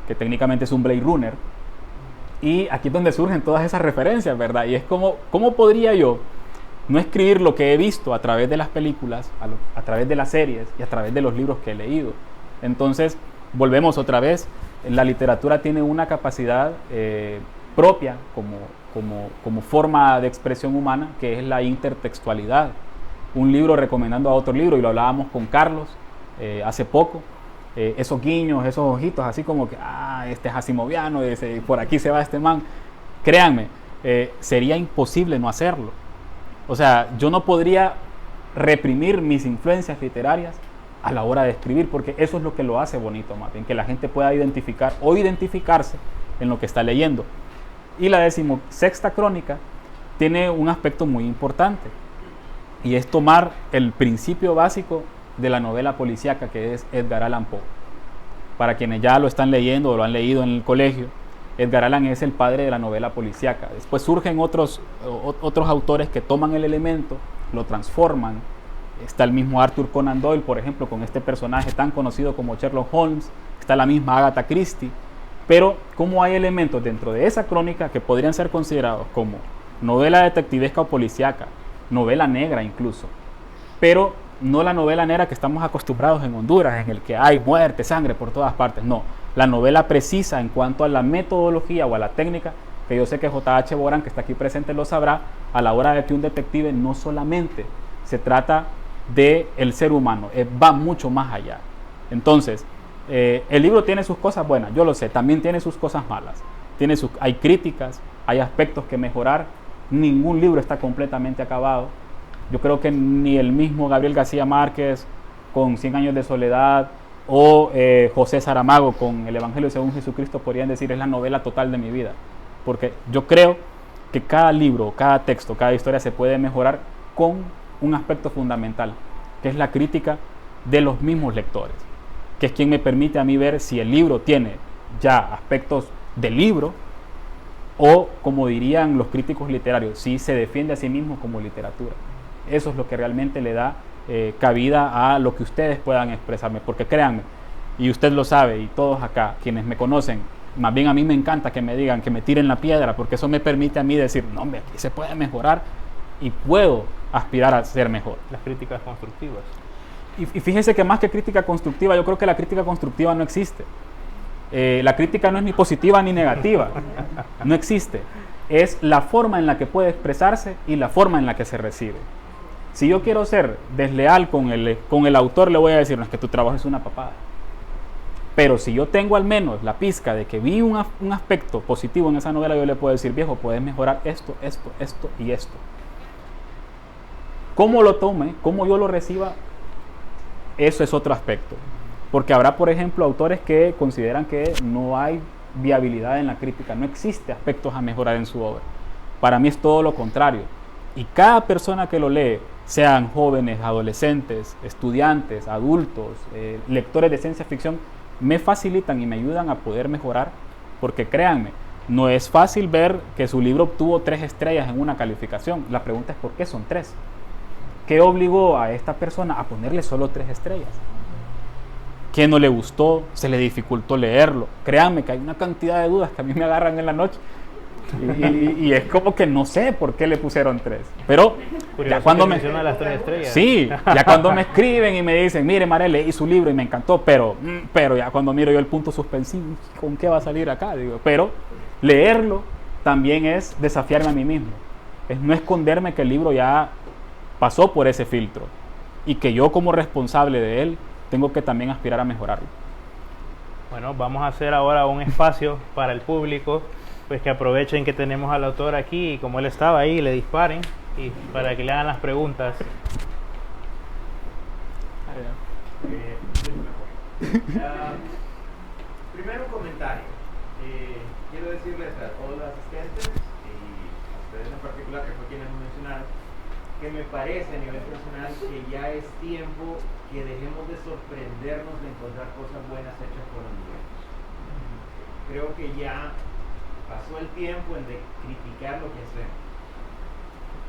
que técnicamente es un Blade Runner. Y aquí es donde surgen todas esas referencias, ¿verdad? Y es como, ¿cómo podría yo no escribir lo que he visto a través de las películas, a través de las series y a través de los libros que he leído? Entonces, volvemos otra vez. La literatura tiene una capacidad propia como forma de expresión humana, que es la intertextualidad. Un libro recomendando a otro libro, y lo hablábamos con Carlos hace poco, esos guiños, esos ojitos, así como que, este es asimoviano, por aquí se va este man. Créanme, sería imposible no hacerlo. O sea, yo no podría reprimir mis influencias literarias a la hora de escribir, porque eso es lo que lo hace bonito, más bien, que la gente pueda identificar o identificarse en lo que está leyendo. Y la 16ª crónica tiene un aspecto muy importante, y es tomar el principio básico de la novela policíaca, que es Edgar Allan Poe. Para quienes ya lo están leyendo o lo han leído en el colegio, Edgar Allan es el padre de la novela policíaca. Después surgen otros autores que toman el elemento, lo transforman. Está el mismo Arthur Conan Doyle, por ejemplo, con este personaje tan conocido como Sherlock Holmes. Está la misma Agatha Christie. Pero como hay elementos dentro de esa crónica que podrían ser considerados como novela detectivesca o policíaca, novela negra incluso, pero no la novela negra que estamos acostumbrados en Honduras, en el que hay muerte, sangre por todas partes. No, la novela precisa en cuanto a la metodología o a la técnica, que yo sé que J.H. Boran, que está aquí presente, lo sabrá, a la hora de que un detective no solamente se trata del ser humano, va mucho más allá. Entonces, el libro tiene sus cosas buenas, yo lo sé, también tiene sus cosas malas, hay críticas, hay aspectos que mejorar. Ningún libro está completamente acabado. Yo creo que ni el mismo Gabriel García Márquez con 100 años de soledad o José Saramago con El Evangelio según Jesucristo podrían decir es la novela total de mi vida, porque yo creo que cada libro, cada texto, cada historia se puede mejorar con un aspecto fundamental, que es la crítica de los mismos lectores, que es quien me permite a mí ver si el libro tiene ya aspectos de libro o, como dirían los críticos literarios, si se defiende a sí mismo como literatura. Eso es lo que realmente le da cabida a lo que ustedes puedan expresarme, porque créanme, y usted lo sabe, y todos acá, quienes me conocen, más bien a mí me encanta que me digan, que me tiren la piedra, porque eso me permite a mí decir, no hombre, aquí se puede mejorar y puedo aspirar a ser mejor. Las críticas constructivas. Y fíjense que más que crítica constructiva, yo creo que la crítica constructiva no existe. La crítica no es ni positiva ni negativa, no existe. Es la forma en la que puede expresarse y la forma en la que se recibe. Si yo quiero ser desleal con el autor, le voy a decir, no, es que tu trabajo es una papada. Pero si yo tengo al menos la pizca de que vi un aspecto positivo en esa novela, yo le puedo decir, viejo, puedes mejorar esto, esto, esto y esto. Cómo lo tome, cómo yo lo reciba, eso es otro aspecto. Porque habrá, por ejemplo, autores que consideran que no hay viabilidad en la crítica, no existe aspectos a mejorar en su obra. Para mí es todo lo contrario. Y cada persona que lo lee, sean jóvenes, adolescentes, estudiantes, adultos, lectores de ciencia ficción, me facilitan y me ayudan a poder mejorar, porque créanme, no es fácil ver que su libro obtuvo 3 estrellas en una calificación. La pregunta es ¿por qué son 3? ¿Qué obligó a esta persona a ponerle solo 3 estrellas? ¿Qué no le gustó? ¿Se le dificultó leerlo? Créanme que hay una cantidad de dudas que a mí me agarran en la noche y es como que no sé por qué le pusieron 3. Pero ya cuando me menciona las 3 estrellas. Sí, ya cuando me escriben y me dicen, mire Mare, leí su libro y me encantó, pero ya cuando miro yo el punto suspensivo, ¿con qué va a salir acá? Digo, pero leerlo también es desafiarme a mí mismo, es no esconderme que el libro ya pasó por ese filtro y que yo como responsable de él tengo que también aspirar a mejorarlo. Bueno, vamos a hacer ahora un espacio para el público, pues que aprovechen que tenemos al autor aquí y como él estaba ahí, le disparen y para que le hagan las preguntas. Primero un comentario. Quiero decirles a todos los asistentes y a ustedes en particular, que fue quienes lo mencionaron, que me parece a nivel personal que ya es tiempo que dejemos de sorprendernos de encontrar cosas buenas hechas por hondureños. Creo que ya pasó el tiempo en de criticar lo que hacemos.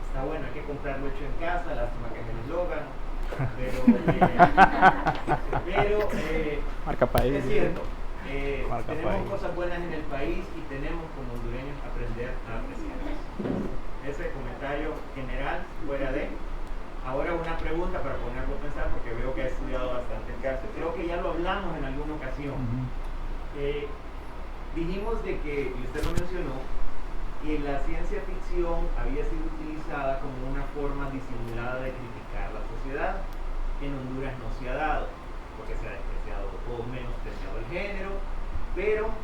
Está bueno, hay que comprarlo hecho en casa, lástima que me lo eslogan, pero Marca país. es cierto, Marca tenemos país. cosas buenas en el país y tenemos como hondureños aprender a apreciarlas. Ese comentario general fuera de. Ahora una pregunta para ponerlo a pensar, porque veo que ha estudiado bastante el caso. Creo que ya lo hablamos en alguna ocasión. Dijimos de que, y usted lo mencionó, que la ciencia ficción había sido utilizada como una forma disimulada de criticar la sociedad. En Honduras no se ha dado, porque se ha despreciado o menospreciado el género, pero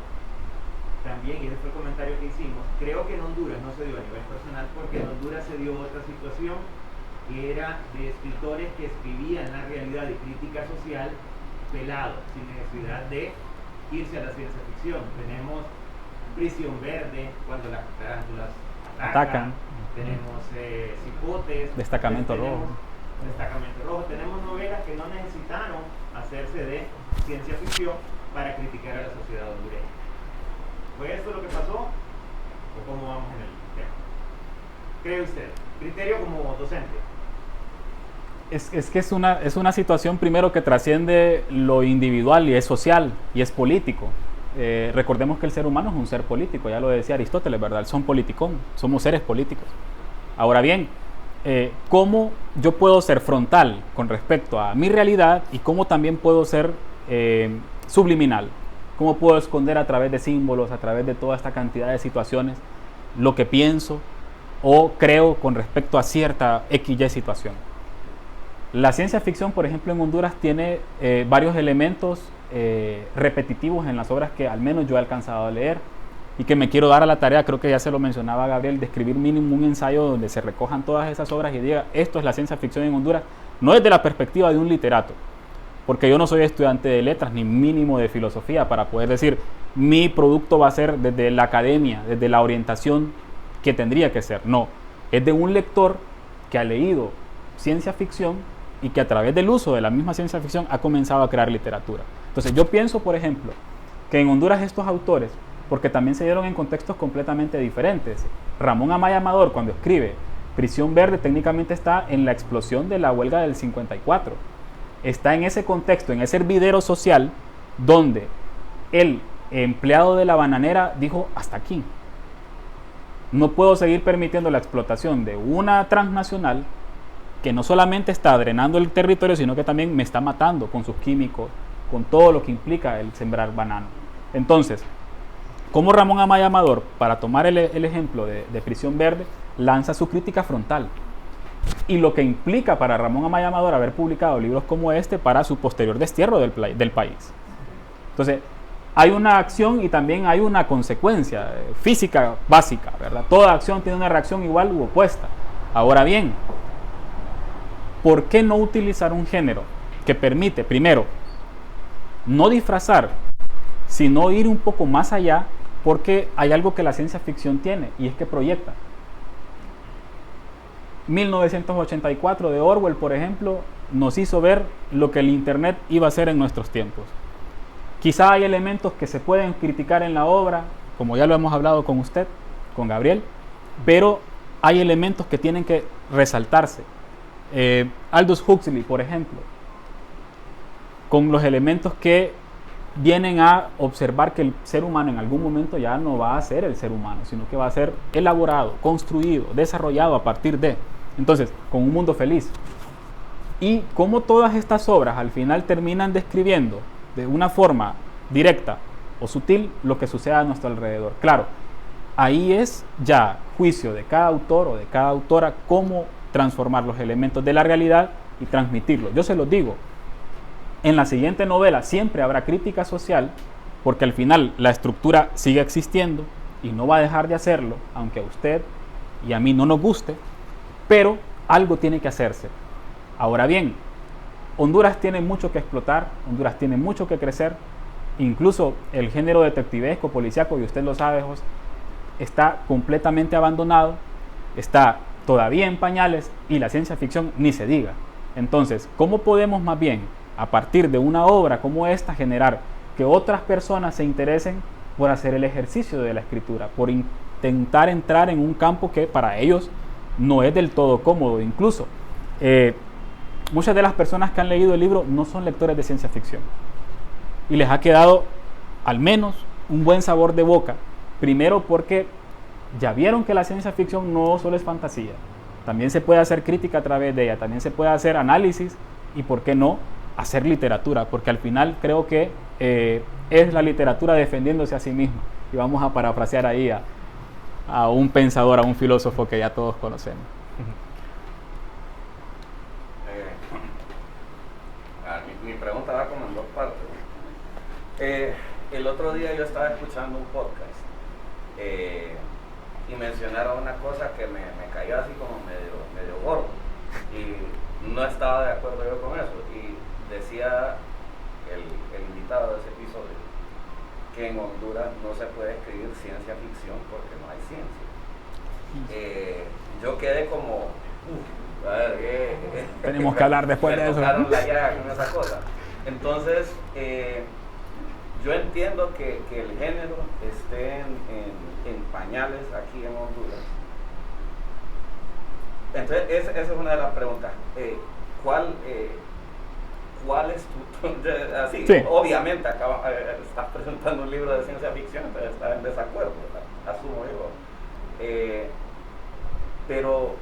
también, y ese fue el comentario que hicimos, creo que en Honduras no se dio a nivel personal, porque en Honduras se dio otra situación, que era de escritores que escribían la realidad y crítica social pelado, sin necesidad de irse a la ciencia ficción. Tenemos Prisión Verde, cuando las tarántulas atacan. Tenemos Cipotes, Destacamento Rojo. Destacamento Rojo. Tenemos novelas que no necesitaron hacerse de ciencia ficción para criticar a la sociedad hondureña. ¿Fue esto lo que pasó? ¿O cómo vamos en el tema? ¿Cree usted? Criterio como docente. Es que es una situación primero que trasciende lo individual y es social y es político. Recordemos que el ser humano es un ser político, ya lo decía Aristóteles, ¿verdad? Son politicón, somos seres políticos. Ahora bien, ¿cómo yo puedo ser frontal con respecto a mi realidad y cómo también puedo ser subliminal? ¿Cómo puedo esconder a través de símbolos, a través de toda esta cantidad de situaciones, lo que pienso o creo con respecto a cierta XY situación? La ciencia ficción, por ejemplo, en Honduras tiene varios elementos repetitivos en las obras que al menos yo he alcanzado a leer, y que me quiero dar a la tarea, creo que ya se lo mencionaba Gabriel, de escribir mínimo un ensayo donde se recojan todas esas obras y diga, esto es la ciencia ficción en Honduras, no desde la perspectiva de un literato, porque yo no soy estudiante de letras ni mínimo de filosofía para poder decir, mi producto va a ser desde la academia, desde la orientación que tendría que ser. No, es de un lector que ha leído ciencia ficción y que a través del uso de la misma ciencia ficción ha comenzado a crear literatura. Entonces yo pienso, por ejemplo, que en Honduras estos autores, porque también se dieron en contextos completamente diferentes. Ramón Amaya Amador, cuando escribe Prisión Verde, técnicamente está en la explosión de la huelga del 54. Está en ese contexto, en ese hervidero social, donde el empleado de la bananera dijo, hasta aquí. No puedo seguir permitiendo la explotación de una transnacional que no solamente está drenando el territorio, sino que también me está matando con sus químicos, con todo lo que implica el sembrar banano. Entonces, como Ramón Amaya Amador, para tomar el ejemplo de Prisión Verde, lanza su crítica frontal. Y lo que implica para Ramón Amaya Amador haber publicado libros como este para su posterior destierro del país. Entonces, hay una acción y también hay una consecuencia física básica, ¿verdad? Toda acción tiene una reacción igual u opuesta. Ahora bien, ¿por qué no utilizar un género que permite, primero, no disfrazar, sino ir un poco más allá? Porque hay algo que la ciencia ficción tiene, y es que proyecta. 1984 de Orwell, por ejemplo, nos hizo ver lo que el Internet iba a ser en nuestros tiempos. Quizá hay elementos que se pueden criticar en la obra, como ya lo hemos hablado con usted, con Gabriel, pero hay elementos que tienen que resaltarse. Aldous Huxley, por ejemplo, con los elementos que vienen a observar que el ser humano en algún momento ya no va a ser el ser humano, sino que va a ser elaborado, construido, desarrollado a partir de. Entonces, con un mundo feliz. Y cómo todas estas obras al final terminan describiendo de una forma directa o sutil lo que sucede a nuestro alrededor. Claro, ahí es ya juicio de cada autor o de cada autora cómo transformar los elementos de la realidad y transmitirlo. Yo se los digo, en la siguiente novela siempre habrá crítica social, porque al final la estructura sigue existiendo y no va a dejar de hacerlo, aunque a usted y a mí no nos guste, pero algo tiene que hacerse. Ahora bien, Honduras tiene mucho que explotar, Honduras tiene mucho que crecer, incluso el género detectivesco, policíaco, y usted lo sabe, José, está completamente abandonado, está todavía en pañales, y la ciencia ficción ni se diga. Entonces, ¿cómo podemos más bien, a partir de una obra como esta, generar que otras personas se interesen por hacer el ejercicio de la escritura, por intentar entrar en un campo que para ellos no es del todo cómodo? Incluso muchas de las personas que han leído el libro no son lectores de ciencia ficción y les ha quedado al menos un buen sabor de boca, primero porque ya vieron que la ciencia ficción no solo es fantasía, también se puede hacer crítica a través de ella, también se puede hacer análisis y por qué no hacer literatura, porque al final creo que es la literatura defendiéndose a sí misma, y vamos a parafrasear ahí a un pensador, a un filósofo que ya todos conocemos. Mi pregunta va como en dos partes. El otro día yo estaba escuchando un podcast y mencionaron una cosa que me cayó así como medio gordo y no estaba de acuerdo yo con eso, y decía el invitado de ese episodio que en Honduras no se puede escribir ciencia ficción porque no hay ciencia. Yo quedé como a ver, tenemos que hablar después de eso. La llaga con esa cosa. Entonces, yo entiendo que el género esté en pañales aquí en Honduras. Entonces, esa es una de las preguntas. ¿Cuál es tu... así, sí. Obviamente, estás presentando un libro de ciencia ficción, entonces estás en desacuerdo, asumo yo. Pero...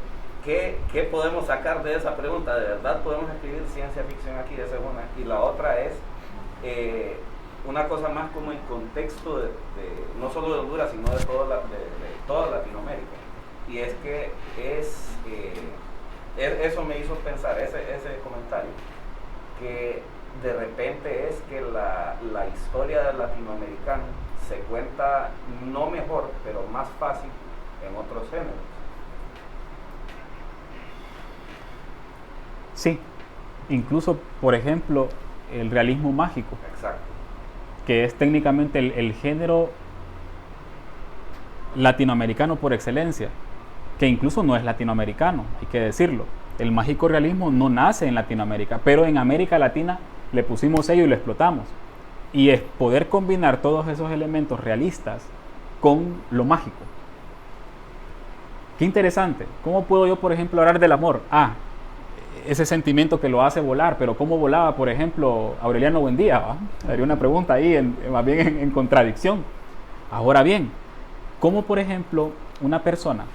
¿Qué podemos sacar de esa pregunta? ¿De verdad podemos escribir ciencia ficción aquí? Esa es una. Y la otra es una cosa más como en contexto de no solo de Honduras, sino de toda Latinoamérica. Y es que eso me hizo pensar, ese comentario, que de repente es que la historia del latinoamericano se cuenta no mejor, pero más fácil en otros géneros. Sí, incluso, por ejemplo, el realismo mágico. Exacto. Que es técnicamente el género latinoamericano por excelencia, que incluso no es latinoamericano, hay que decirlo. El mágico realismo no nace en Latinoamérica, pero en América Latina le pusimos sello y lo explotamos. Y es poder combinar todos esos elementos realistas con lo mágico. Qué interesante. ¿Cómo puedo yo, por ejemplo, hablar del amor? Ese sentimiento que lo hace volar, pero ¿cómo volaba, por ejemplo, Aureliano Buendía? Haría una pregunta ahí, más bien en contradicción. Ahora bien, ¿cómo, por ejemplo, una persona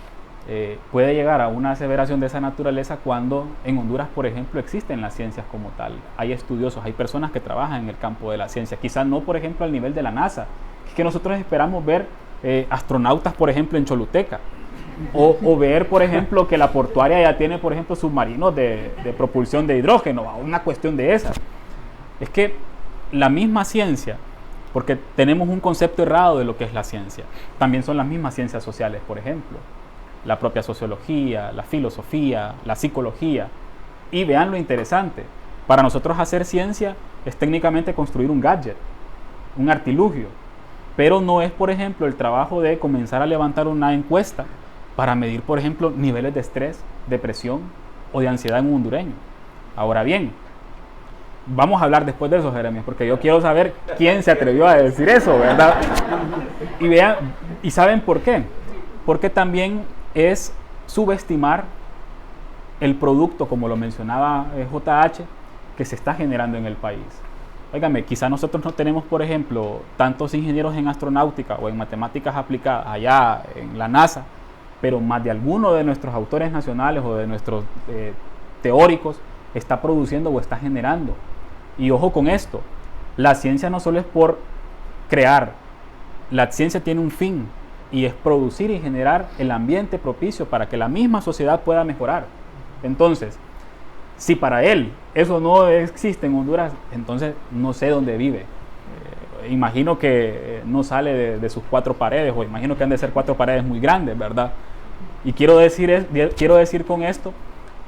puede llegar a una aseveración de esa naturaleza cuando en Honduras, por ejemplo, existen las ciencias como tal? Hay estudiosos, hay personas que trabajan en el campo de la ciencia, quizás no, por ejemplo, al nivel de la NASA, que nosotros esperamos ver astronautas, por ejemplo, en Choluteca, o ver, por ejemplo, que la portuaria ya tiene, por ejemplo, submarinos de propulsión de hidrógeno, una cuestión de esas. Es que la misma ciencia, porque tenemos un concepto errado de lo que es la ciencia, también son las mismas ciencias sociales, por ejemplo, la propia sociología, la filosofía, la psicología. Y vean lo interesante, para nosotros hacer ciencia es técnicamente construir un gadget, un artilugio, pero no es, por ejemplo, el trabajo de comenzar a levantar una encuesta para medir, por ejemplo, niveles de estrés, depresión o de ansiedad en un hondureño. Ahora bien, vamos a hablar después de eso, Jeremías, porque yo quiero saber quién se atrevió a decir eso, ¿verdad? Y vean, ¿y saben por qué? Porque también es subestimar el producto, como lo mencionaba JH, que se está generando en el país. Óigame, quizá nosotros no tenemos, por ejemplo, tantos ingenieros en astronáutica o en matemáticas aplicadas allá en la NASA, pero más de alguno de nuestros autores nacionales o de nuestros teóricos está produciendo o está generando. Y ojo con esto, la ciencia no solo es por crear, la ciencia tiene un fin y es producir y generar el ambiente propicio para que la misma sociedad pueda mejorar. Entonces, si para él eso no existe en Honduras, entonces no sé dónde vive. Imagino que no sale de sus 4 paredes, o imagino que han de ser 4 paredes muy grandes, ¿verdad? Y quiero decir con esto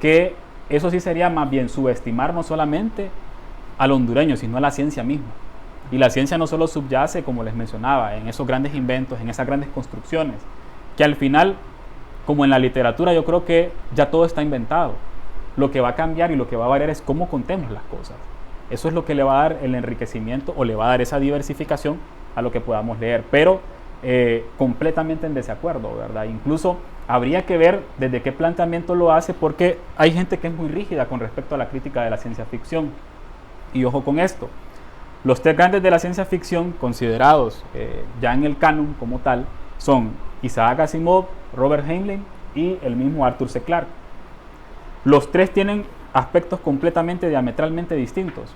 que eso sí sería más bien subestimar no solamente al hondureño, sino a la ciencia misma. Y la ciencia no solo subyace, como les mencionaba, en esos grandes inventos, en esas grandes construcciones, que al final, como en la literatura, yo creo que ya todo está inventado. Lo que va a cambiar y lo que va a variar es cómo contemos las cosas. Eso es lo que le va a dar el enriquecimiento o le va a dar esa diversificación a lo que podamos leer, pero completamente en desacuerdo, ¿verdad? Incluso habría que ver desde qué planteamiento lo hace, porque hay gente que es muy rígida con respecto a la crítica de la ciencia ficción. Y ojo con esto, los 3 grandes de la ciencia ficción considerados ya en el canon como tal son Isaac Asimov, Robert Heinlein y el mismo Arthur C. Clarke. Los 3 tienen aspectos completamente diametralmente distintos.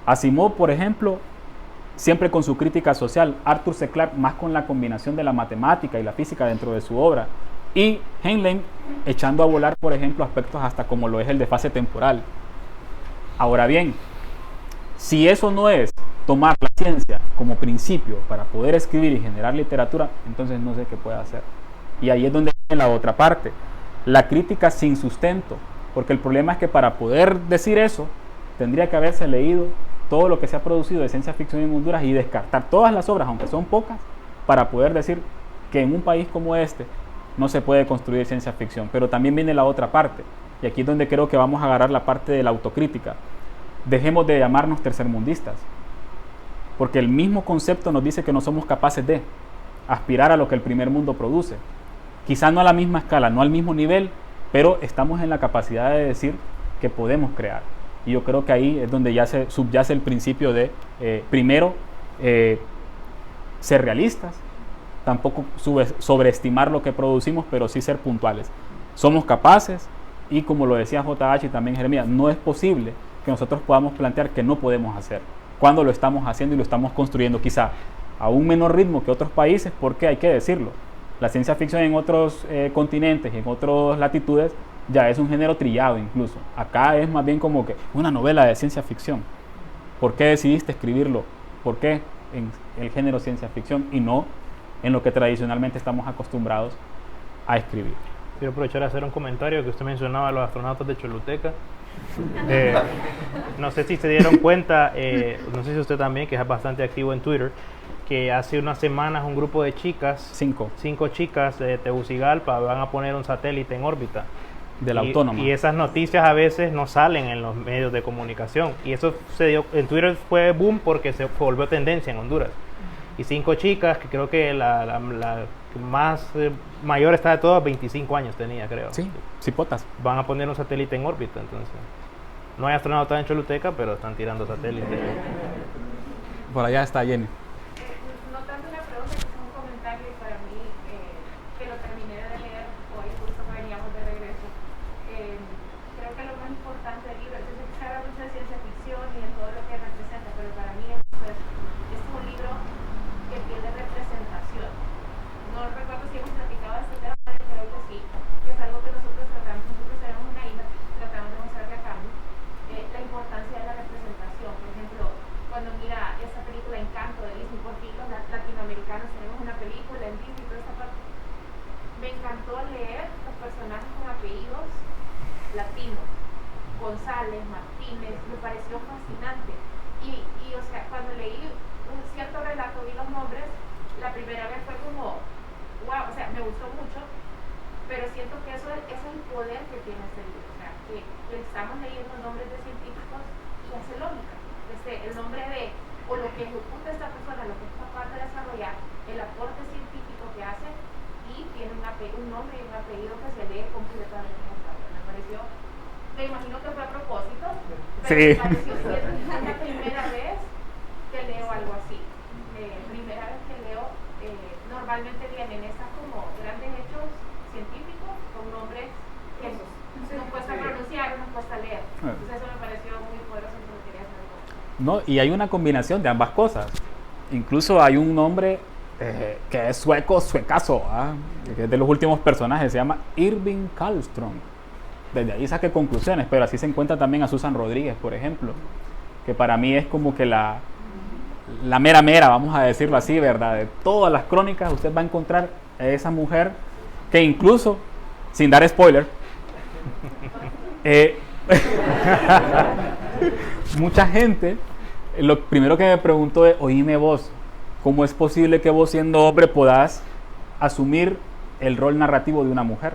Asimov, por ejemplo, siempre con su crítica social, Arthur C. Clarke más con la combinación de la matemática y la física dentro de su obra, y Heinlein echando a volar, por ejemplo, aspectos hasta como lo es el de fase temporal. Ahora bien, si eso no es tomar la ciencia como principio para poder escribir y generar literatura, entonces no sé qué puede hacer. Y ahí es donde viene la otra parte, la crítica sin sustento, porque el problema es que para poder decir eso, tendría que haberse leído todo lo que se ha producido de ciencia ficción en Honduras y descartar todas las obras, aunque son pocas, para poder decir que en un país como este no se puede construir ciencia ficción. Pero también viene la otra parte, y aquí es donde creo que vamos a agarrar la parte de la autocrítica. Dejemos de llamarnos tercermundistas, porque el mismo concepto nos dice que no somos capaces de aspirar a lo que el primer mundo produce. Quizá no a la misma escala, no al mismo nivel, pero estamos en la capacidad de decir que podemos crear. Y yo creo que ahí es donde ya se subyace el principio de, primero, ser realistas, tampoco sobreestimar lo que producimos, pero sí ser puntuales. Somos capaces, y como lo decía JH y también Jeremías, no es posible que nosotros podamos plantear que no podemos hacer, cuando lo estamos haciendo y lo estamos construyendo quizá a un menor ritmo que otros países, porque hay que decirlo, la ciencia ficción en otros continentes y en otras latitudes ya es un género trillado incluso. Acá es más bien como que una novela de ciencia ficción. ¿Por qué decidiste escribirlo? ¿Por qué? en el género ciencia ficción y no en lo que tradicionalmente estamos acostumbrados a escribir. Quiero aprovechar a hacer un comentario que usted mencionaba a los astronautas de Choluteca. No sé si se dieron cuenta, no sé si usted también, que es bastante activo en Twitter, que hace unas semanas un grupo de chicas, cinco chicas de Tegucigalpa, van a poner un satélite en órbita. De la Autónoma. Y esas noticias a veces no salen en los medios de comunicación. Y eso se dio, en Twitter fue boom porque se volvió tendencia en Honduras. Y 5 chicas, que creo que la más mayor está de todas, 25 años tenía, creo. Sí, cipotas. Van a poner un satélite en órbita, entonces. No hay astronautas en Choluteca, pero están tirando satélites. Por allá está Jenny. No tanto una pregunta, es un comentario y para mí, que lo terminé de leer hoy, justo que veníamos de regreso. Creo que lo más importante del libro, entonces se habla mucho de ciencia ficción y de todo lo que representa, pero para mí es un libro que tiene representación. No recuerdo si hemos platicado de este tema, pero creo que sí, que es algo que nosotros tenemos una hija, tratamos de mostrarle a Cami, la importancia de la representación. Por ejemplo, cuando mira esa película Encanto de Disney, porque los latinoamericanos tenemos una película en Disney y toda esta parte, me encantó leer los personajes con apellidos latinos, González, Martínez, me pareció fascinante. Y o sea, cuando leí un cierto relato, vi los nombres, la primera vez fue como, wow, o sea, me gustó mucho, pero siento que eso es el poder que tiene este libro, o sea, que estamos leyendo nombres de científicos y hace lógica. El nombre de, o lo que ejecuta esta persona, lo que es capaz de desarrollar, el aporte científico que hace, y tiene un nombre y un apellido que se lee completamente notable. Me pareció, me imagino que fue a propósito, pero sí. Me pareció cierto, es la primera vez que leo algo así. Primera vez que leo, normalmente vienen estas como grandes hechos científicos con nombres que nos cuesta pronunciar, nos cuesta leer. Entonces eso me pareció muy poderoso y lo quería saber. No, y hay una combinación de ambas cosas. Incluso hay un nombre que es suecazo, que es de los últimos personajes, se llama Irving Karlström. Desde ahí saqué conclusiones, pero así se encuentra también a Susan Rodríguez, por ejemplo, que para mí es como que la mera, vamos a decirlo así, ¿verdad? De todas las crónicas usted va a encontrar a esa mujer que incluso, sin dar spoiler, mucha gente, lo primero que me preguntó es, oíme vos, ¿cómo es posible que vos siendo hombre podás asumir el rol narrativo de una mujer?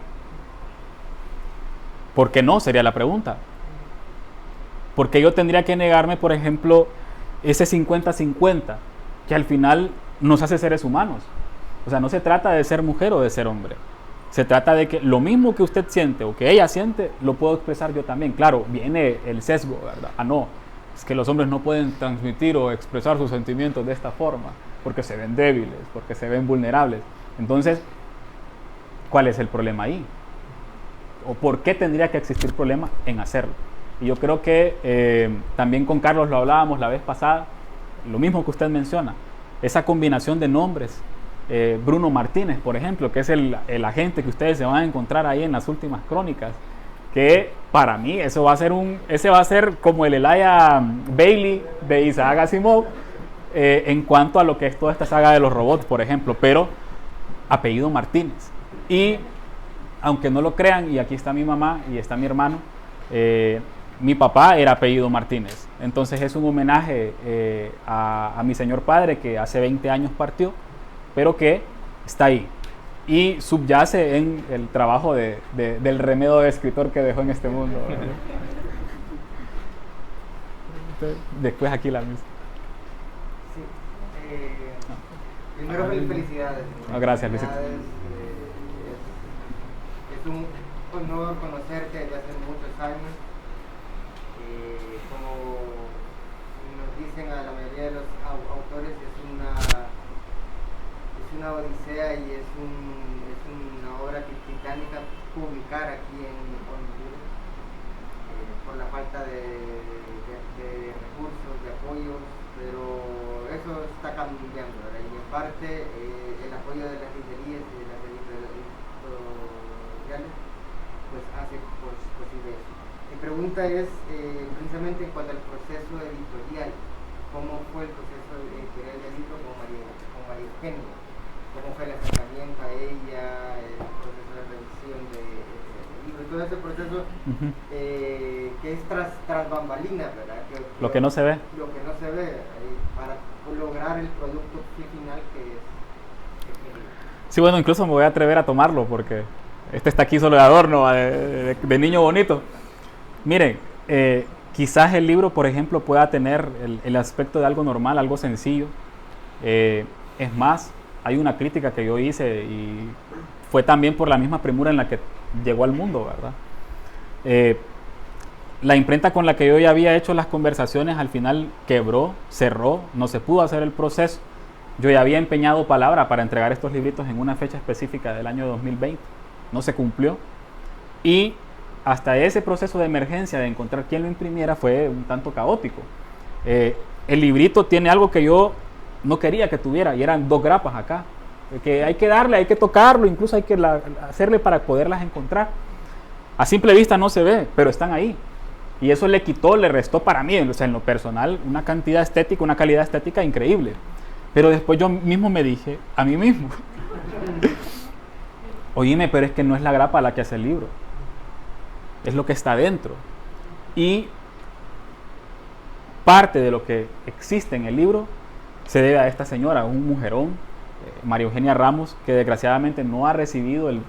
¿Por qué no? Sería la pregunta. Porque yo tendría que negarme, por ejemplo, ese 50-50, que al final nos hace seres humanos. O sea, no se trata de ser mujer o de ser hombre. Se trata de que lo mismo que usted siente o que ella siente, lo puedo expresar yo también. Claro, viene el sesgo, ¿verdad? No, es que los hombres no pueden transmitir o expresar sus sentimientos de esta forma, porque se ven débiles, porque se ven vulnerables. Entonces, ¿cuál es el problema ahí? ¿O por qué tendría que existir problema en hacerlo? Y yo creo que también con Carlos lo hablábamos la vez pasada, lo mismo que usted menciona, esa combinación de nombres. Bruno Martínez, por ejemplo, que es el agente que ustedes se van a encontrar ahí en las últimas crónicas, que para mí ese va a ser como el Elijah Bailey de Isaac Asimov, en cuanto a lo que es toda esta saga de los robots, por ejemplo, pero apellido Martínez. Y aunque no lo crean, y aquí está mi mamá y está mi hermano, mi papá era apellido Martínez. Entonces es un homenaje a mi señor padre, que hace 20 años partió, pero que está ahí y subyace en el trabajo del remedio de escritor que dejó en este mundo. Después aquí la misma. Sí. Primero felicidades. No, gracias, Luisito. Es un honor conocerte desde hace muchos años. Como nos dicen a la mayoría de los autores, es una odisea y es una obra titánica publicar aquí en Honduras, por la falta de recursos, de apoyos, pero eso está cambiando, ¿verdad? Y en parte el apoyo de las librerías y de las editoriales pues hace posible eso. Mi pregunta es precisamente en cuanto al proceso editorial. cómo fue el proceso editorial del libro con María Eugenia, cómo fue el acercamiento a ella, el proceso de revisión del libro, todo ese proceso que es tras bambalinas, ¿verdad? Lo que no se ve. Lo que no se ve, para lograr el producto final que es el libro. Sí, bueno, incluso me voy a atrever a tomarlo porque este está aquí solo de adorno, de niño bonito. Miren, quizás el libro, por ejemplo, pueda tener el aspecto de algo normal, algo sencillo. Es más, hay una crítica que yo hice y fue también por la misma premura en la que llegó al mundo, ¿verdad? La imprenta con la que yo ya había hecho las conversaciones al final quebró, cerró, no se pudo hacer el proceso. Yo ya había empeñado palabra para entregar estos libritos en una fecha específica del año 2020. No se cumplió. Y hasta ese proceso de emergencia de encontrar quién lo imprimiera fue un tanto caótico. El librito tiene algo que yo no quería que tuviera y eran 2 grapas acá. Que hay que darle, hay que tocarlo, incluso hay que hacerle para poderlas encontrar. A simple vista no se ve, pero están ahí. Y eso le quitó, le restó para mí, o sea, en lo personal, una cantidad estética, una calidad estética increíble. Pero después yo mismo me dije, a mí mismo, oíme, pero es que no es la grapa la que hace el libro, es lo que está dentro. Y parte de lo que existe en el libro se debe a esta señora, un mujerón, María Eugenia Ramos, que desgraciadamente no ha recibido el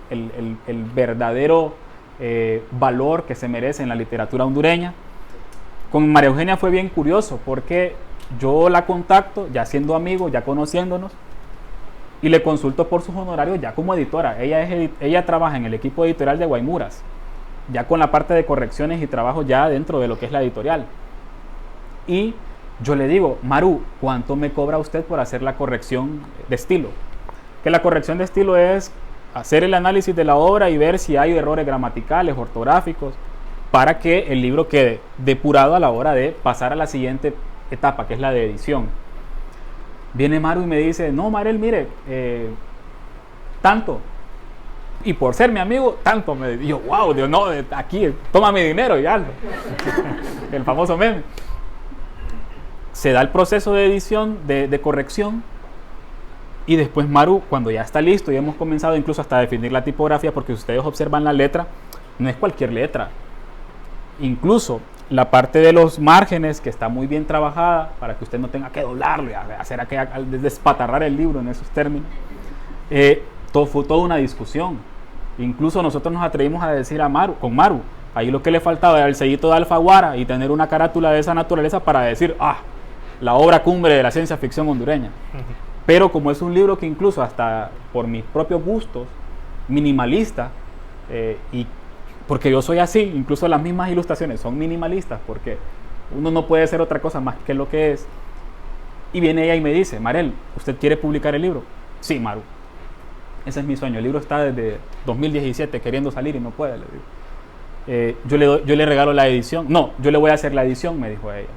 verdadero valor que se merece en la literatura hondureña. Con María Eugenia fue bien curioso porque yo la contacto ya siendo amigos, ya conociéndonos, y le consulto por sus honorarios ya como editora. Ella trabaja en el equipo editorial de Guaymuras, ya con la parte de correcciones y trabajo ya dentro de lo que es la editorial. Y yo le digo, Maru, ¿cuánto me cobra usted por hacer la corrección de estilo? Que la corrección de estilo es hacer el análisis de la obra y ver si hay errores gramaticales, ortográficos, para que el libro quede depurado a la hora de pasar a la siguiente etapa, que es la de edición. Viene Maru y me dice, no, Marel, mire, tanto. Y por ser mi amigo, tanto. Me dijo, wow, Dios, no, aquí, toma mi dinero y algo. El famoso meme. Se da el proceso de edición, de corrección. Y después Maru, cuando ya está listo y hemos comenzado incluso hasta a definir la tipografía, porque si ustedes observan la letra, no es cualquier letra. Incluso la parte de los márgenes, que está muy bien trabajada, para que usted no tenga que doblarlo y hacer despatarrar el libro en esos términos. Fue toda una discusión. Incluso nosotros nos atrevimos a decir con Maru, ahí lo que le faltaba era el sellito de Alfaguara y tener una carátula de esa naturaleza para decir, la obra cumbre de la ciencia ficción hondureña. Pero como es un libro que incluso hasta por mis propios gustos, minimalista, y porque yo soy así, incluso las mismas ilustraciones son minimalistas, porque uno no puede ser otra cosa más que lo que es. Y viene ella y me dice, Marel, ¿usted quiere publicar el libro? Sí, Maru, ese es mi sueño. El libro está desde 2017 queriendo salir y no puede, le digo. Yo le regalo la edición. No, yo le voy a hacer la edición, me dijo ella.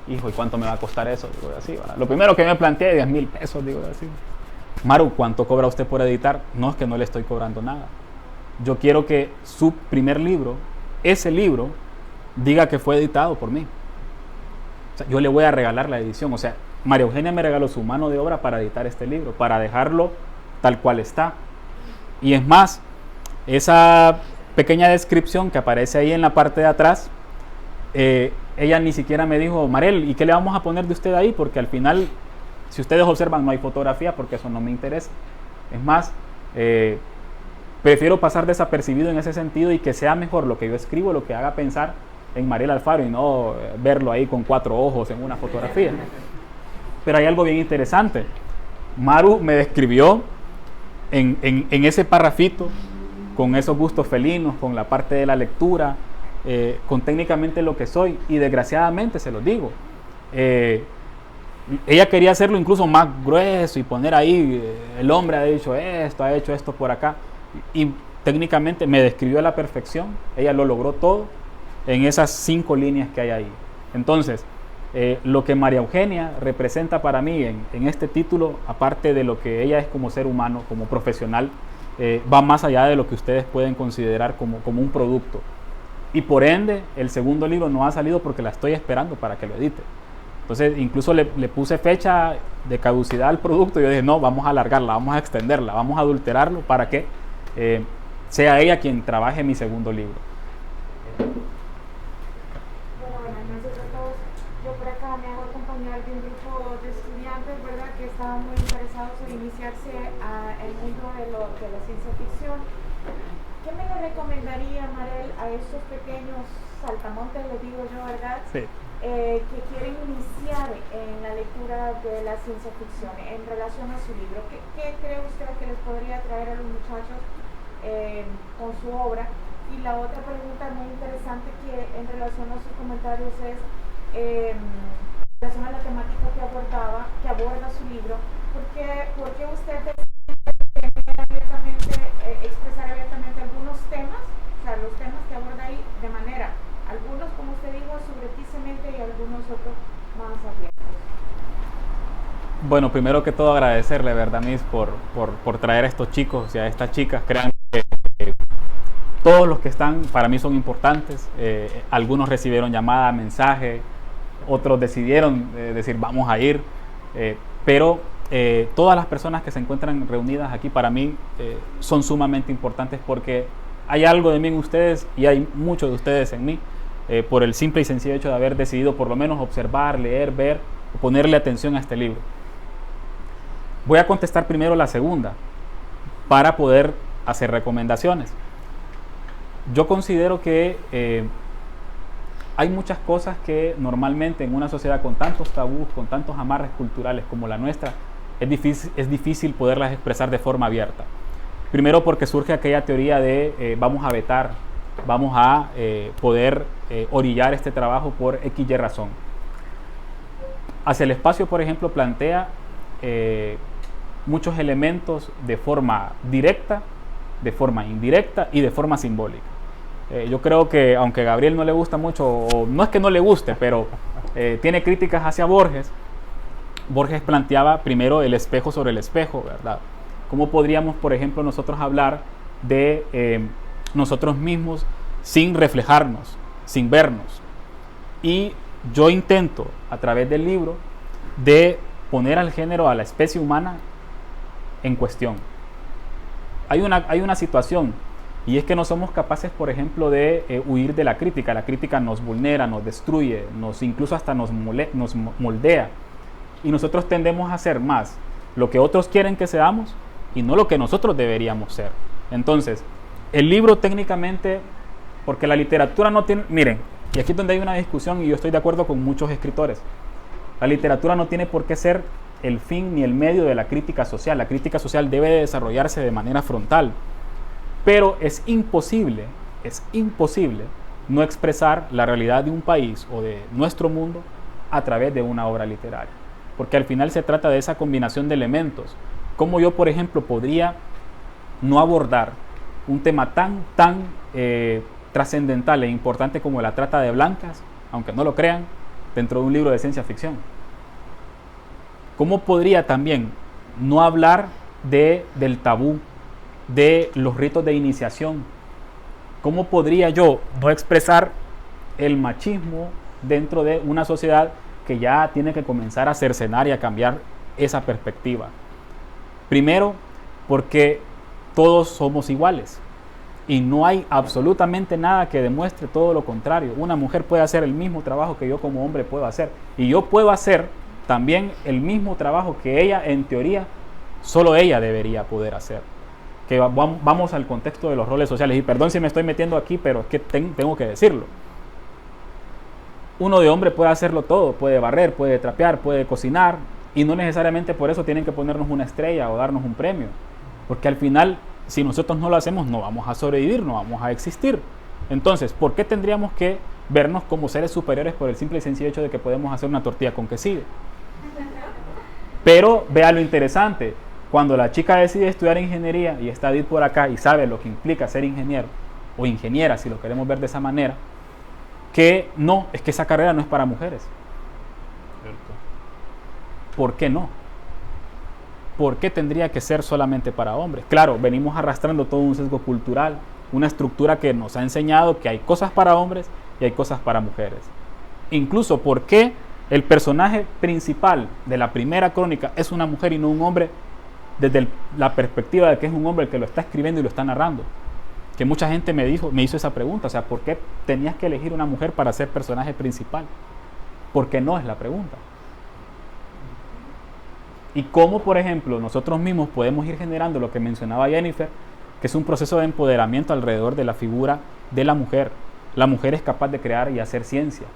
Hijo, ¿y cuánto me va a costar eso? Digo así, ¿verdad? Lo primero que me planteé, 10,000 pesos, digo así. Maru, ¿cuánto cobra usted por editar? No, es que no le estoy cobrando nada. Yo quiero que su primer libro, ese libro, diga que fue editado por mí. O sea, yo le voy a regalar la edición. O sea, María Eugenia me regaló su mano de obra para editar este libro, para dejarlo tal cual está. Y es más, esa pequeña descripción que aparece ahí en la parte de atrás, ella ni siquiera me dijo, Marel, ¿y qué le vamos a poner de usted ahí? Porque al final, si ustedes observan, no hay fotografía porque eso no me interesa. Es más, prefiero pasar desapercibido en ese sentido y que sea mejor lo que yo escribo, lo que haga pensar en Mariel Alfaro y no verlo ahí con 4 ojos en una fotografía. Pero hay algo bien interesante. Maru me describió en ese parrafito, con esos gustos felinos, con la parte de la lectura, con técnicamente lo que soy, y desgraciadamente se los digo, ella quería hacerlo incluso más grueso y poner ahí, el hombre ha hecho esto por acá, y técnicamente me describió a la perfección. Ella lo logró todo en esas 5 líneas que hay ahí. Entonces, lo que María Eugenia representa para mí en este título, aparte de lo que ella es como ser humano, como profesional, va más allá de lo que ustedes pueden considerar como un producto. Y por ende, el segundo libro no ha salido porque la estoy esperando para que lo edite. Entonces, incluso le puse fecha de caducidad al producto y yo dije, no, vamos a alargarla, vamos a extenderla, vamos a adulterarlo para que sea ella quien trabaje mi segundo libro. Buenas noches a todos. Yo por acá me hago acompañar de un grupo de estudiantes, ¿verdad?, que estaban muy interesados en iniciarse al mundo de la ciencia ficción. ¿Qué me le recomendaría, Marel, a estos pequeños saltamontes, les digo yo, ¿verdad?, Sí. Que quieren iniciar en la lectura de la ciencia ficción en relación a su libro? ¿Qué cree usted que les podría traer a los muchachos con su obra? Y la otra pregunta muy interesante que en relación a sus comentarios es en relación a la temática que aborda su libro. ¿Por qué usted decide abiertamente, expresar abiertamente algunos temas, o sea, los temas que aborda ahí de manera, algunos, como usted dijo, subrepticiamente, y algunos otros más abiertos? Bueno, primero que todo agradecerle, ¿verdad, Miss, por traer a estos chicos y a estas chicas. Crean que todos los que están para mí son importantes. Algunos recibieron llamada, mensaje, otros decidieron decir vamos a ir, pero todas las personas que se encuentran reunidas aquí para mí son sumamente importantes, porque hay algo de mí en ustedes y hay mucho de ustedes en mí, por el simple y sencillo hecho de haber decidido por lo menos observar, leer, ver, ponerle atención a este libro. Voy a contestar primero la segunda para poder hacer recomendaciones. Yo considero que hay muchas cosas que normalmente en una sociedad con tantos tabús, con tantos amarres culturales como la nuestra, es difícil poderlas expresar de forma abierta. Primero porque surge aquella teoría de vamos a vetar, vamos a poder orillar este trabajo por XY razón. Hacia el espacio, por ejemplo, plantea muchos elementos de forma directa, de forma indirecta y de forma simbólica. Yo creo que, aunque a Gabriel no le gusta mucho, o no es que no le guste, pero tiene críticas hacia Borges, Borges planteaba primero el espejo sobre el espejo, ¿verdad? ¿Cómo podríamos, por ejemplo, nosotros hablar de nosotros mismos sin reflejarnos, sin vernos? Y yo intento, a través del libro, de poner al género, a la especie humana, en cuestión. Hay una situación, y es que no somos capaces, por ejemplo, de huir de la crítica. La crítica nos vulnera, nos destruye, incluso hasta nos moldea. Y nosotros tendemos a hacer más lo que otros quieren que seamos y no lo que nosotros deberíamos ser. Entonces, el libro técnicamente, porque la literatura no tiene... Miren, y aquí es donde hay una discusión, y yo estoy de acuerdo con muchos escritores. La literatura no tiene por qué ser el fin ni el medio de la crítica social. La crítica social debe desarrollarse de manera frontal. Pero es imposible no expresar la realidad de un país o de nuestro mundo a través de una obra literaria. Porque al final se trata de esa combinación de elementos. ¿Cómo yo, por ejemplo, podría no abordar un tema tan trascendental e importante como la trata de blancas, aunque no lo crean, dentro de un libro de ciencia ficción? ¿Cómo podría también no hablar del tabú, de los ritos de iniciación? ¿Cómo podría yo no expresar el machismo dentro de una sociedad que ya tiene que comenzar a cercenar y a cambiar esa perspectiva? Primero, porque todos somos iguales y no hay absolutamente nada que demuestre todo lo contrario. Una mujer puede hacer el mismo trabajo que yo como hombre puedo hacer, y yo puedo hacer también el mismo trabajo que ella, en teoría, solo ella debería poder hacer. Que vamos al contexto de los roles sociales, y perdón si me estoy metiendo aquí, pero es que tengo que decirlo. Uno de hombre puede hacerlo todo, puede barrer, puede trapear, puede cocinar, y no necesariamente por eso tienen que ponernos una estrella o darnos un premio, porque al final, si nosotros no lo hacemos, no vamos a sobrevivir, no vamos a existir. Entonces, ¿por qué tendríamos que vernos como seres superiores por el simple y sencillo hecho de que podemos hacer una tortilla con quesillo? Pero vea lo interesante, cuando la chica decide estudiar ingeniería y está Edith por acá y sabe lo que implica ser ingeniero o ingeniera, si lo queremos ver de esa manera, que no, es que esa carrera no es para mujeres. ¿Por qué no? ¿Por qué tendría que ser solamente para hombres? Claro, venimos arrastrando todo un sesgo cultural, una estructura que nos ha enseñado que hay cosas para hombres y hay cosas para mujeres. Incluso, ¿por qué el personaje principal de la primera crónica es una mujer y no un hombre, desde la perspectiva de que es un hombre el que lo está escribiendo y lo está narrando. Que mucha gente me hizo esa pregunta, o sea, ¿por qué tenías que elegir una mujer para ser personaje principal? Porque no es la pregunta. Y cómo, por ejemplo, nosotros mismos podemos ir generando lo que mencionaba Jennifer, que es un proceso de empoderamiento alrededor de la figura de la mujer. La mujer es capaz de crear y hacer ciencia.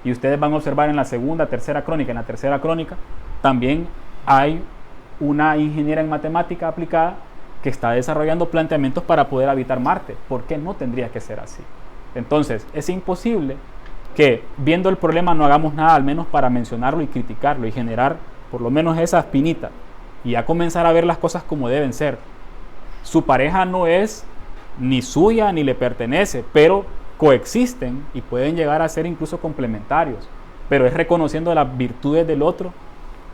Y ustedes van a observar en la segunda, tercera crónica, en la tercera crónica, también hay una ingeniera en matemática aplicada que está desarrollando planteamientos para poder habitar Marte. ¿Por qué no tendría que ser así? Entonces, es imposible que viendo el problema no hagamos nada, al menos para mencionarlo y criticarlo y generar por lo menos esa espinita y ya comenzar a ver las cosas como deben ser. Su pareja no es ni suya ni le pertenece, pero coexisten y pueden llegar a ser incluso complementarios, pero es reconociendo las virtudes del otro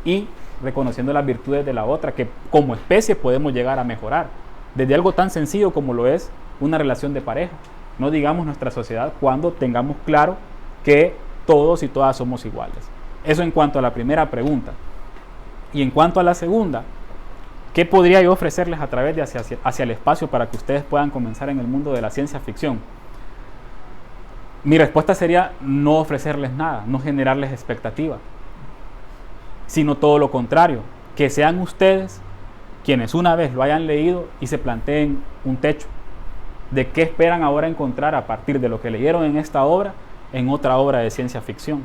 y reconociendo las virtudes de la otra, que como especie podemos llegar a mejorar, desde algo tan sencillo como lo es una relación de pareja, no digamos nuestra sociedad, cuando tengamos claro que todos y todas somos iguales. Eso en cuanto a la primera pregunta. Y en cuanto a la segunda, ¿qué podría yo ofrecerles a través de hacia el espacio para que ustedes puedan comenzar en el mundo de la ciencia ficción? Mi respuesta sería no ofrecerles nada, no generarles expectativa, sino todo lo contrario, que sean ustedes quienes una vez lo hayan leído y se planteen un techo de qué esperan ahora encontrar a partir de lo que leyeron en esta obra, en otra obra de ciencia ficción.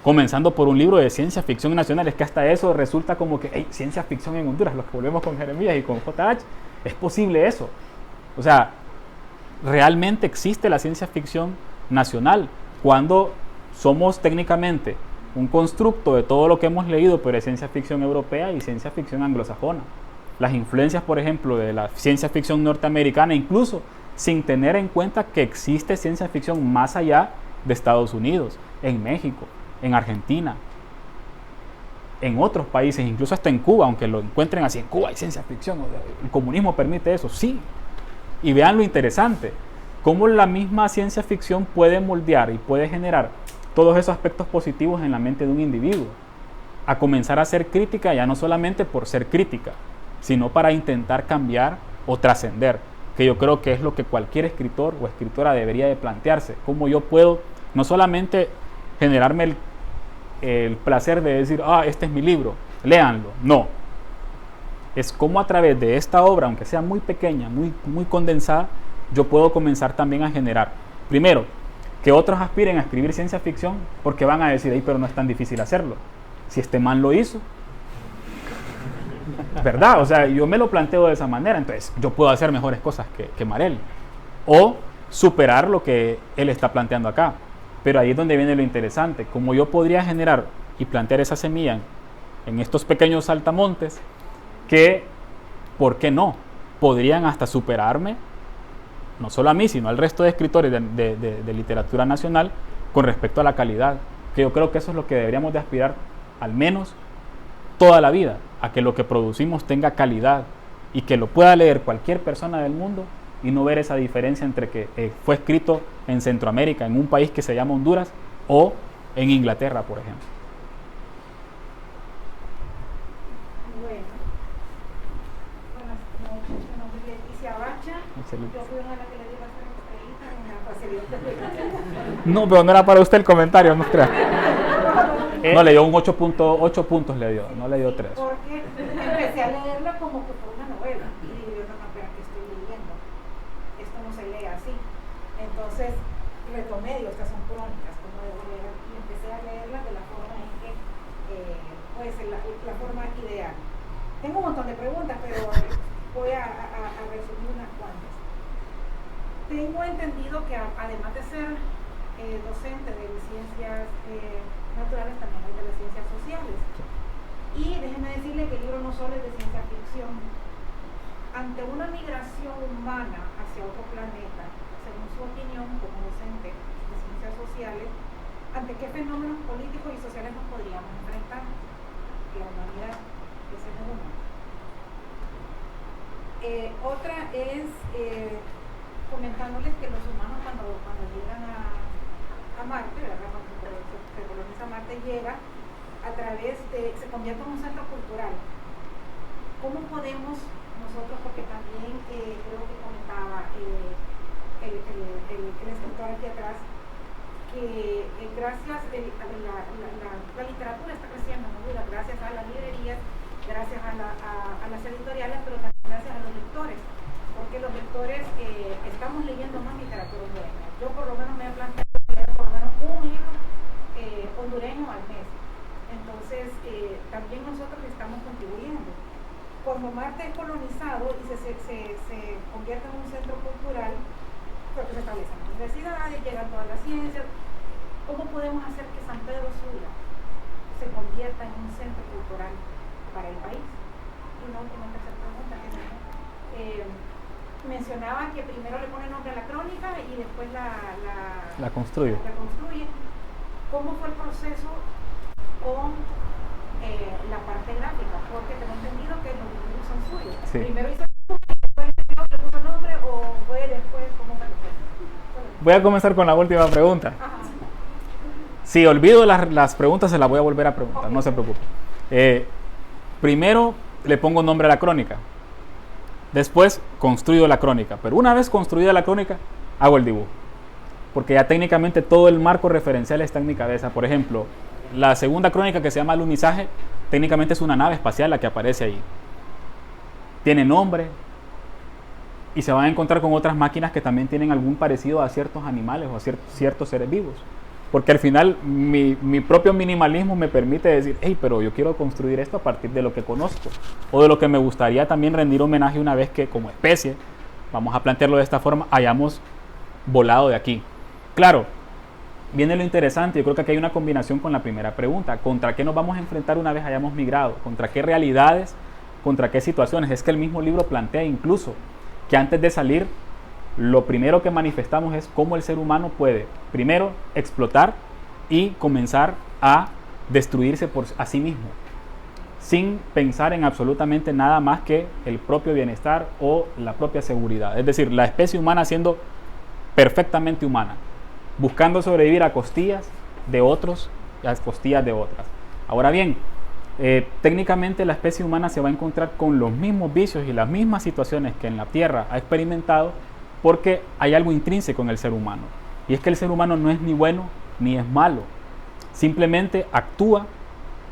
Comenzando por un libro de ciencia ficción nacional, es que hasta eso resulta como que hey, ciencia ficción en Honduras, los que volvemos con Jeremías y con JH, es posible eso. O sea, realmente existe la ciencia ficción nacional cuando somos técnicamente un constructo de todo lo que hemos leído, pero es ciencia ficción europea y ciencia ficción anglosajona. Las influencias, por ejemplo, de la ciencia ficción norteamericana, incluso sin tener en cuenta que existe ciencia ficción más allá de Estados Unidos, en México, en Argentina, en otros países, incluso hasta en Cuba, aunque lo encuentren así, en Cuba hay ciencia ficción, el comunismo permite eso, sí. Y vean lo interesante, cómo la misma ciencia ficción puede moldear y puede generar todos esos aspectos positivos en la mente de un individuo, a comenzar a ser crítica ya no solamente por ser crítica, sino para intentar cambiar o trascender, que yo creo que es lo que cualquier escritor o escritora debería de plantearse, cómo yo puedo no solamente generarme el placer de decir, este es mi libro, léanlo, no, es como a través de esta obra, aunque sea muy pequeña, muy condensada, yo puedo comenzar también a generar, primero, que otros aspiren a escribir ciencia ficción, porque van a decir, pero no es tan difícil hacerlo, si este man lo hizo, ¿verdad? O sea, yo me lo planteo de esa manera, entonces yo puedo hacer mejores cosas que Marel, o superar lo que él está planteando acá. Pero ahí es donde viene lo interesante, como yo podría generar y plantear esa semilla en estos pequeños saltamontes, que, ¿por qué no? Podrían hasta superarme, no solo a mí, sino al resto de escritores de literatura nacional, con respecto a la calidad, que yo creo que eso es lo que deberíamos de aspirar, al menos toda la vida, a que lo que producimos tenga calidad y que lo pueda leer cualquier persona del mundo y no ver esa diferencia entre que fue escrito en Centroamérica, en un país que se llama Honduras, o en Inglaterra, por ejemplo. Bueno, buenas noches, mi nombre es Leticia Bacha. Excelente. Yo fui una de las que le di bastante estrellita en la facilidad de explicación. No, pero no era para usted el comentario, no crea. No, le dio un 8 puntos, le dio, no le dio 3. Porque empecé a leerla como que por una novela y dije, no, pero ¿qué estoy leyendo? Esto no se lee así. Entonces retomé, digo, estas son crónicas, como debo leer, y empecé a leerla de la forma en que puede ser la forma ideal. Tengo un montón de preguntas, pero voy a resumir unas cuantas. Tengo entendido que además de ser docente de ciencias naturales, también hay de las ciencias sociales. Y déjenme decirle que el libro no solo es de ciencia ficción. Ante una migración humana hacia otro planeta, según su opinión como docente de ciencias sociales, ¿ante qué fenómenos políticos y sociales nos podríamos enfrentar? La humanidad, ese es uno. Otra es comentándoles que los humanos cuando llegan a a Marte, ¿verdad? Cuando se coloniza Marte, llega a través de, se convierte en un centro cultural. ¿Cómo podemos nosotros, porque también creo que comentaba el escritor aquí atrás, que gracias a la literatura está creciendo, ¿no? Gracias a las librerías, gracias a las editoriales, pero también gracias a los lectores, porque los lectores estamos leyendo más literatura hondureña. Yo por lo menos me he planteado leer por lo menos un libro hondureño al mes. Entonces también nosotros estamos contribuyendo. Cuando Marte es colonizado y se convierte en un centro cultural, porque se establecen las universidades, llegan todas las ciencias. ¿Cómo podemos hacer que San Pedro Sula se convierta en un centro cultural para el país? Y no, como tercera pregunta, mencionaba que primero le pone nombre a la crónica y después la construye. ¿Cómo fue el proceso con la parte gráfica? Porque tengo entendido que los libros son suyos. Sí. Primero hizo le puso nombre o fue después, ¿cómo fue el proceso? Voy a comenzar con la última pregunta. Ajá. Si olvido las preguntas, se las voy a volver a preguntar, okay. No se preocupe. Primero le pongo nombre a la crónica. Después construyo la crónica. Pero una vez construida la crónica, hago el dibujo. Porque ya técnicamente todo el marco referencial está en mi cabeza. Por ejemplo, la segunda crónica, que se llama Alunizaje, técnicamente es una nave espacial la que aparece ahí. Tiene nombre. Y se van a encontrar con otras máquinas que también tienen algún parecido a ciertos animales o a ciertos seres vivos. Porque al final mi propio minimalismo me permite decir, hey, pero yo quiero construir esto a partir de lo que conozco. O de lo que me gustaría también rendir homenaje una vez que como especie, vamos a plantearlo de esta forma, hayamos volado de aquí. Claro, viene lo interesante, yo creo que aquí hay una combinación con la primera pregunta. ¿Contra qué nos vamos a enfrentar una vez hayamos migrado? ¿Contra qué realidades? ¿Contra qué situaciones? Es que el mismo libro plantea incluso que antes de salir, lo primero que manifestamos es cómo el ser humano puede, primero, explotar y comenzar a destruirse por a sí mismo, sin pensar en absolutamente nada más que el propio bienestar o la propia seguridad. Es decir, la especie humana siendo perfectamente humana, buscando sobrevivir a costillas de otros y a costillas de otras. Ahora bien, técnicamente la especie humana se va a encontrar con los mismos vicios y las mismas situaciones que en la Tierra ha experimentado, porque hay algo intrínseco en el ser humano, y es que el ser humano no es ni bueno ni es malo, simplemente actúa,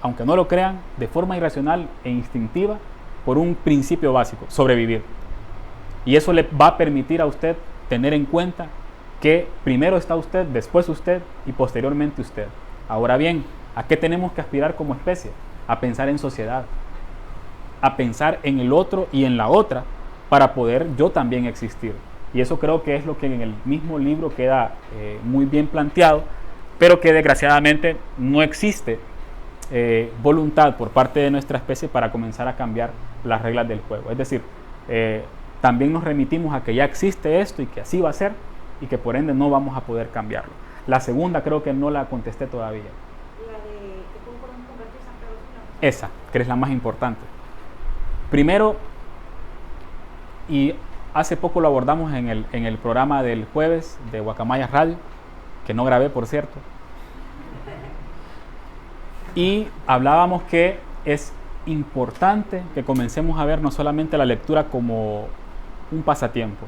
aunque no lo crean, de forma irracional e instintiva por un principio básico: sobrevivir. Y eso le va a permitir a usted tener en cuenta que primero está usted, después usted y posteriormente usted. Ahora bien, ¿a qué tenemos que aspirar como especie? A pensar en sociedad, a pensar en el otro y en la otra, para poder yo también existir. Y eso creo que es lo que en el mismo libro queda muy bien planteado, pero que desgraciadamente no existe voluntad por parte de nuestra especie para comenzar a cambiar las reglas del juego. Es decir, también nos remitimos a que ya existe esto y que así va a ser, y que por ende no vamos a poder cambiarlo. La segunda creo que no la contesté todavía. Esa, que es la más importante. Primero, y hace poco lo abordamos en el programa del jueves de Guacamaya Radio, que no grabé, por cierto, y hablábamos que es importante que comencemos a ver no solamente la lectura como un pasatiempo,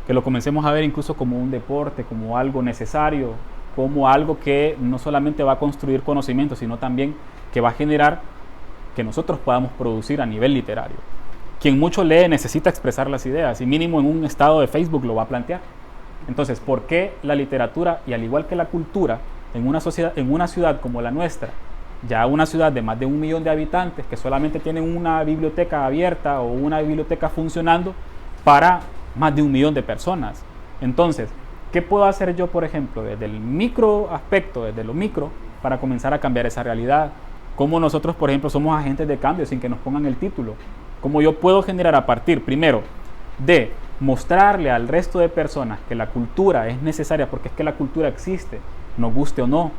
que lo comencemos a ver incluso como un deporte, como algo necesario, como algo que no solamente va a construir conocimiento, sino también que va a generar que nosotros podamos producir a nivel literario. Quien mucho lee necesita expresar las ideas, y mínimo en un estado de Facebook lo va a plantear. Entonces, ¿por qué la literatura, y al igual que la cultura, en una sociedad, en una ciudad como la nuestra, ya una ciudad de más de 1 millón de habitantes, que solamente tienen una biblioteca abierta o una biblioteca funcionando para más de 1 millón de personas? Entonces, ¿qué puedo hacer yo, por ejemplo, desde el micro aspecto, desde lo micro, para comenzar a cambiar esa realidad? ¿Cómo nosotros, por ejemplo, somos agentes de cambio sin que nos pongan el título? ¿Cómo yo puedo generar a partir, primero, de mostrarle al resto de personas que la cultura es necesaria, porque es que la cultura existe, nos guste o no,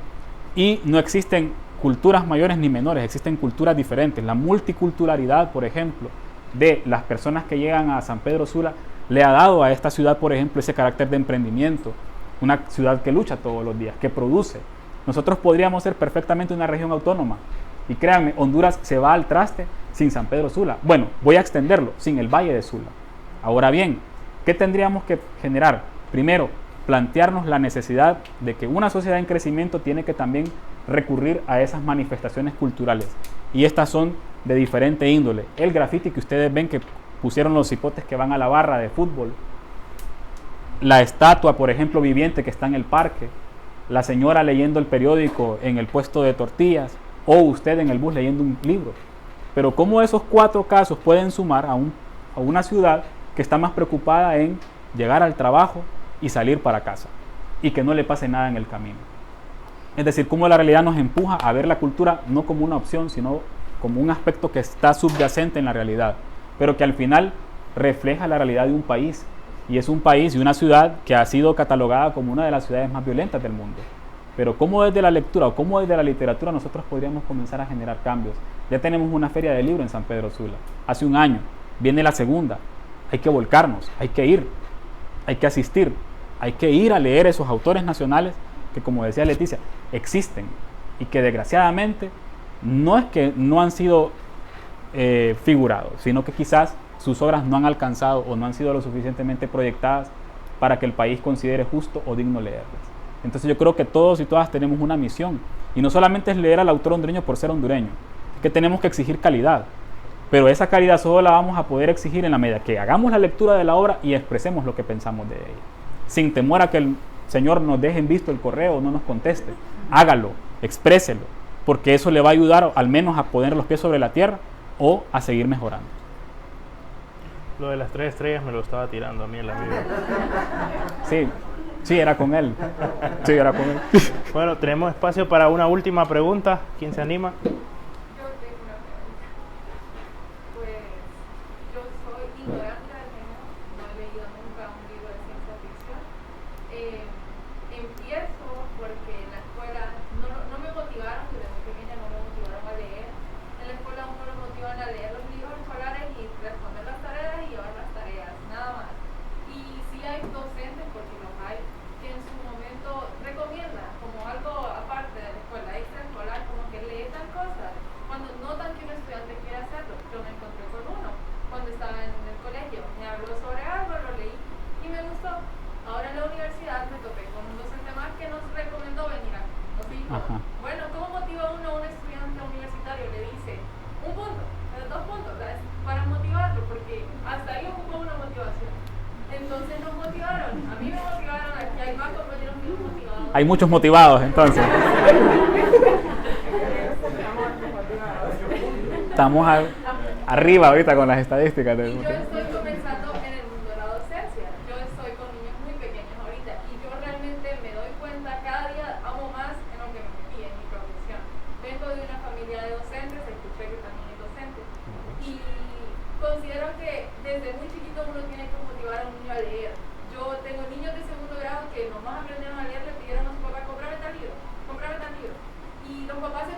y no existen culturas mayores ni menores, existen culturas diferentes? La multiculturalidad, por ejemplo, de las personas que llegan a San Pedro Sula le ha dado a esta ciudad, por ejemplo, ese carácter de emprendimiento, una ciudad que lucha todos los días, que produce. Nosotros podríamos ser perfectamente una región autónoma. Y créanme, Honduras se va al traste sin San Pedro Sula. Bueno, voy a extenderlo, sin el Valle de Sula. Ahora bien, ¿qué tendríamos que generar? Primero, plantearnos la necesidad de que una sociedad en crecimiento tiene que también recurrir a esas manifestaciones culturales. Y estas son de diferente índole. El graffiti que ustedes ven que pusieron los hipotes que van a la barra de fútbol. La estatua, por ejemplo, viviente que está en el parque. La señora leyendo el periódico en el puesto de tortillas. O usted en el bus leyendo un libro. Pero cómo esos 4 casos pueden sumar a una ciudad que está más preocupada en llegar al trabajo y salir para casa. Y que no le pase nada en el camino. Es decir, cómo la realidad nos empuja a ver la cultura no como una opción, sino como un aspecto que está subyacente en la realidad. Pero que al final refleja la realidad de un país. Y es un país y una ciudad que ha sido catalogada como una de las ciudades más violentas del mundo. Pero cómo desde la lectura o cómo desde la literatura nosotros podríamos comenzar a generar cambios. Ya tenemos una feria de libro en San Pedro Sula. Hace un año. Viene la segunda. Hay que volcarnos, hay que ir, hay que asistir, hay que ir a leer esos autores nacionales que, como decía Leticia, existen y que desgraciadamente no es que no han sido figurados, sino que quizás sus obras no han alcanzado o no han sido lo suficientemente proyectadas para que el país considere justo o digno leerlas. Entonces yo creo que todos y todas tenemos una misión, y no solamente es leer al autor hondureño por ser hondureño, es que tenemos que exigir calidad, pero esa calidad solo la vamos a poder exigir en la medida que hagamos la lectura de la obra y expresemos lo que pensamos de ella, sin temor a que el Señor nos deje en visto el correo o no nos conteste. Hágalo, expréselo, porque eso le va a ayudar al menos a poner los pies sobre la tierra o a seguir mejorando. Lo de las 3 estrellas me lo estaba tirando a mí en la vida. Sí, era con él. Sí, era con él. Bueno, tenemos espacio para una última pregunta. ¿Quién se anima? Yo tengo una pregunta. Pues yo soy ignorante del género, no he leído nunca un libro de ciencia ficción. Empiezo porque en la escuela no me motivaron, desde muy pequeña no me motivaron a leer. En la escuela uno lo motivan a leer los libros escolares y responder las tareas y llevar las tareas, nada más. Y sí hay docentes, porque los hay, que en su momento recomiendan como algo aparte de la escuela extraescolar, como que lee tal cosa, cuando notan que un estudiante quiere hacerlo. Yo me encontré con uno cuando estaba en el colegio, me habló sobre algo, lo leí y me gustó. Ahora en la universidad me topé con un docente más que nos recomendó venir aquí. Nos dijo, bueno, ¿cómo motiva uno a un estudiante universitario? Le dice, 1 punto, 2 puntos, ¿sabes? Para motivarlo, porque hasta ahí ocupó una motivación. Entonces nos motivaron, a mí me motivaron, aquí hay más compañeros que nos motivaron. Hay muchos motivados, entonces. Estamos arriba ahorita con las estadísticas. Y yo estoy comenzando en el mundo de la docencia. Yo estoy con niños muy pequeños ahorita y yo realmente me doy cuenta, cada día amo más en lo que me metí en mi profesión. Vengo de una familia de docentes, escuché que también es docente. Y considero que desde muy chiquito uno tiene que motivar a un niño a leer. Yo tengo niños de 2º grado que nomás aprendieron a leer, le pidieron a su papá, cómprame tal libro. Y los papás se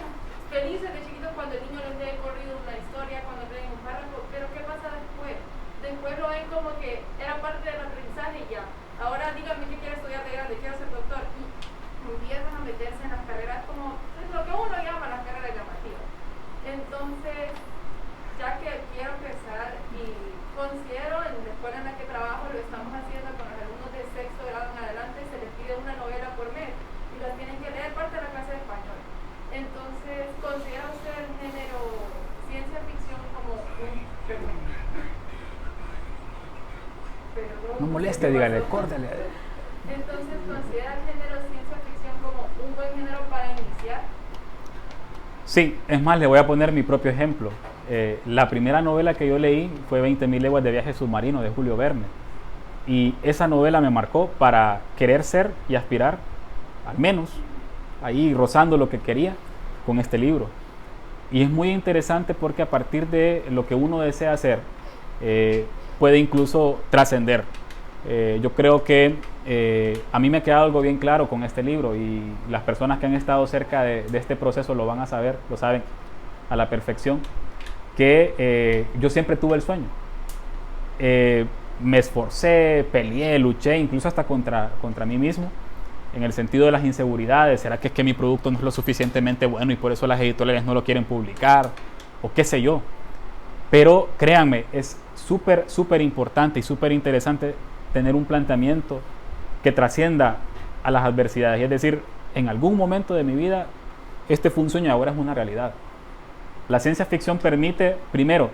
felices de chiquitos cuando el niño les lee corrido una historia, cuando leen un párrafo, pero ¿qué pasa después? Después lo ven como que era parte del aprendizaje y ya. Ahora díganme qué quiere estudiar de grande, quiero ser doctor. Y empiezan a meterse en las carreras como es lo que uno llama las carreras llamativas. Entonces, ya que quiero empezar y considero en la escuela en la que trabajo, lo estamos haciendo con los alumnos de 6º grado en adelante, se les pide una novela por mes y las tienen que leer parte de la clase de español. Entonces, ¿considera usted el género ciencia ficción como un... No moleste, dígale, córtale. Entonces, ¿considera el género ciencia ficción como un buen género para iniciar? Sí, es más, le voy a poner mi propio ejemplo. La primera novela que yo leí fue 20.000 leguas de viaje submarino de Julio Verne. Y esa novela me marcó para querer ser y aspirar, al menos, ahí rozando lo que quería con este libro. Y es muy interesante porque a partir de lo que uno desea hacer, puede incluso trascender. Yo creo que a mí me ha quedado algo bien claro con este libro y las personas que han estado cerca de este proceso lo van a saber, lo saben a la perfección, que yo siempre tuve el sueño. Me esforcé, peleé, luché, incluso hasta contra mí mismo en el sentido de las inseguridades. ¿Será que es que mi producto no es lo suficientemente bueno y por eso las editoriales no lo quieren publicar? O qué sé yo. Pero créanme, es súper importante y súper interesante tener un planteamiento que trascienda a las adversidades. Es decir, en algún momento de mi vida, este fue un sueño y ahora es una realidad. La ciencia ficción permite, primero,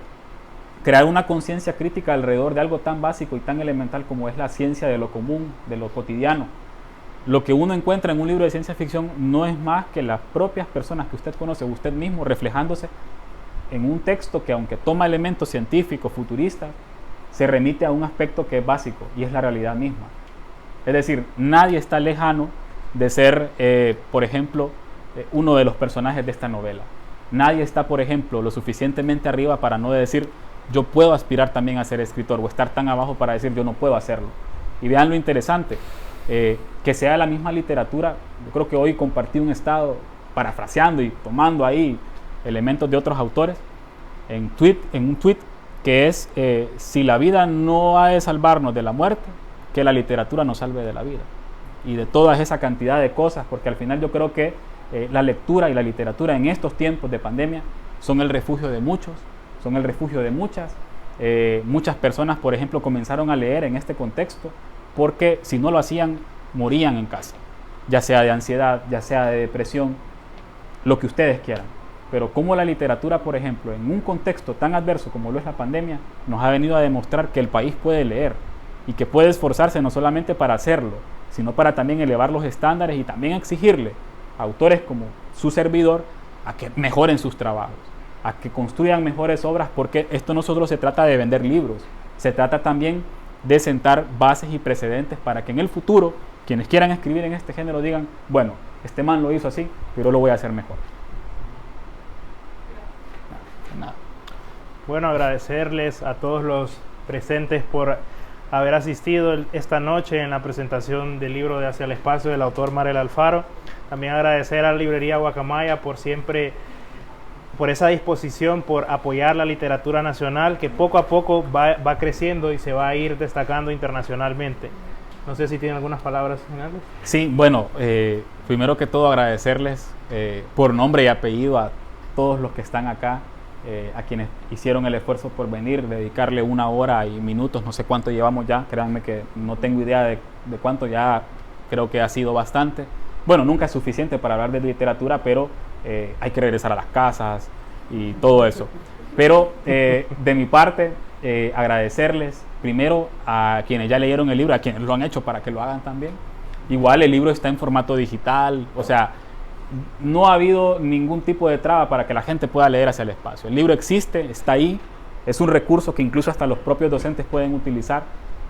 crear una conciencia crítica alrededor de algo tan básico y tan elemental como es la ciencia de lo común, de lo cotidiano. Lo que uno encuentra en un libro de ciencia ficción no es más que las propias personas que usted conoce, usted mismo, reflejándose en un texto que, aunque toma elementos científicos, futuristas, se remite a un aspecto que es básico y es la realidad misma. Es decir, nadie está lejano de ser, por ejemplo, uno de los personajes de esta novela. Nadie está, por ejemplo, lo suficientemente arriba para no decir yo puedo aspirar también a ser escritor, o estar tan abajo para decir yo no puedo hacerlo. Y vean lo interesante, que sea la misma literatura. Yo creo que hoy compartí un estado parafraseando y tomando ahí elementos de otros autores en un tweet que es si la vida no ha de salvarnos de la muerte, que la literatura nos salve de la vida y de toda esa cantidad de cosas, porque al final yo creo que la lectura y la literatura en estos tiempos de pandemia son el refugio de muchos, son el refugio de muchas. Muchas personas, por ejemplo, comenzaron a leer en este contexto porque si no lo hacían, morían en casa, ya sea de ansiedad, ya sea de depresión, lo que ustedes quieran. Pero como la literatura, por ejemplo, en un contexto tan adverso como lo es la pandemia, nos ha venido a demostrar que el país puede leer y que puede esforzarse no solamente para hacerlo, sino para también elevar los estándares y también exigirle a autores como su servidor a que mejoren sus trabajos, a que construyan mejores obras, porque esto no solo se trata de vender libros, se trata también de sentar bases y precedentes para que en el futuro quienes quieran escribir en este género digan, bueno, este man lo hizo así, pero lo voy a hacer mejor. Nada. Bueno, agradecerles a todos los presentes por haber asistido esta noche en la presentación del libro de Hacia el Espacio del autor Marel Alfaro. También agradecer a la librería Guacamaya por siempre, por esa disposición, por apoyar la literatura nacional que poco a poco va creciendo y se va a ir destacando internacionalmente. No sé si tienen algunas palabras finales. Sí, bueno, primero que todo agradecerles por nombre y apellido a todos los que están acá, a quienes hicieron el esfuerzo por venir, dedicarle 1 hora y minutos, no sé cuánto llevamos ya, créanme que no tengo idea de cuánto, ya creo que ha sido bastante. Bueno, nunca es suficiente para hablar de literatura, pero hay que regresar a las casas y todo eso. Pero de mi parte, agradecerles primero a quienes ya leyeron el libro, a quienes lo han hecho para que lo hagan también. Igual el libro está en formato digital, o sea, no ha habido ningún tipo de traba para que la gente pueda leer Hacia el Espacio. El libro existe, está ahí, es un recurso que incluso hasta los propios docentes pueden utilizar.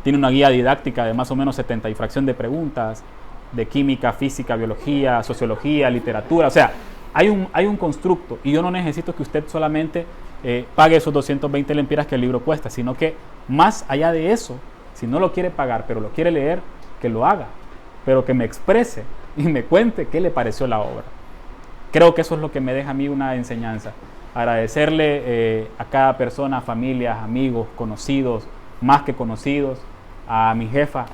Tiene una guía didáctica de más o menos 70 y fracción de preguntas, de química, física, biología, sociología, literatura. O sea, hay un constructo y yo no necesito que usted solamente pague esos 220 lempiras que el libro cuesta, sino que más allá de eso, si no lo quiere pagar pero lo quiere leer, que lo haga, pero que me exprese y me cuente qué le pareció la obra. Creo que eso es lo que me deja a mí una enseñanza. Agradecerle a cada persona, familias, amigos, conocidos, más que conocidos, a mi jefa,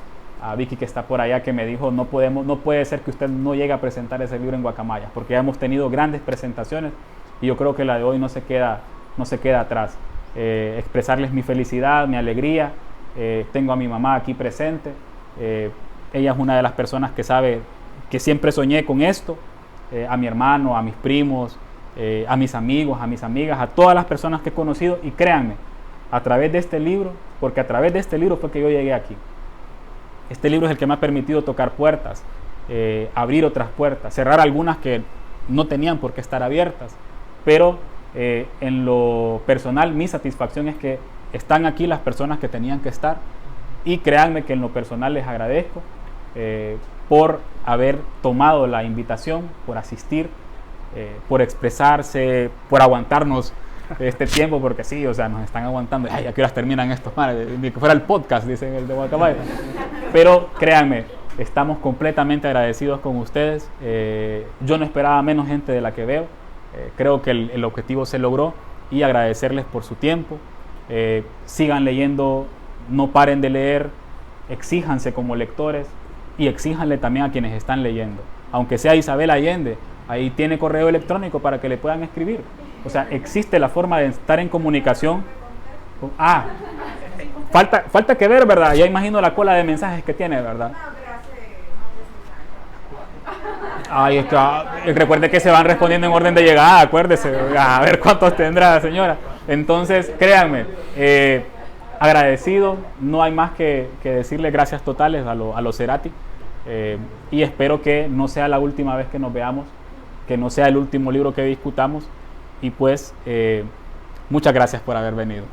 a Vicky que está por allá, que me dijo no puede ser que usted no llegue a presentar ese libro en Guacamaya, porque ya hemos tenido grandes presentaciones y yo creo que la de hoy no se queda atrás. Expresarles mi felicidad, mi alegría. Tengo a mi mamá aquí presente, ella es una de las personas que sabe que siempre soñé con esto, a mi hermano, a mis primos, a mis amigos, a mis amigas, a todas las personas que he conocido, y créanme, a través de este libro, porque a través de este libro fue que yo llegué aquí. Este libro es el que me ha permitido tocar puertas, abrir otras puertas, cerrar algunas que no tenían por qué estar abiertas, pero en lo personal mi satisfacción es que están aquí las personas que tenían que estar, y créanme que en lo personal les agradezco por haber tomado la invitación, por asistir, por expresarse, por aguantarnos este tiempo, porque sí, o sea, nos están aguantando. Ay, ¿a qué horas terminan estos manes? Ni que fuera el podcast, dicen el de Guacamaya. Pero créanme, estamos completamente agradecidos con ustedes. Yo no esperaba menos gente de la que veo. Creo que el objetivo se logró, y agradecerles por su tiempo. Sigan leyendo, no paren de leer, exíjanse como lectores. y exíjanle también a quienes están leyendo. Aunque sea Isabel Allende, ahí tiene correo electrónico para que le puedan escribir. O sea, existe la forma de estar en comunicación. Falta que ver, ¿verdad? Ya imagino la cola de mensajes que tiene, ¿verdad? Ay, es que recuerde que se van respondiendo en orden de llegada, acuérdese, a ver cuántos tendrá, señora. Entonces, créanme, agradecido, no hay más que decirle gracias totales a los Cerati, y espero que no sea la última vez que nos veamos, que no sea el último libro que discutamos, y pues muchas gracias por haber venido.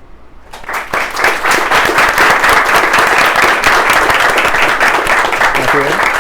Gracias.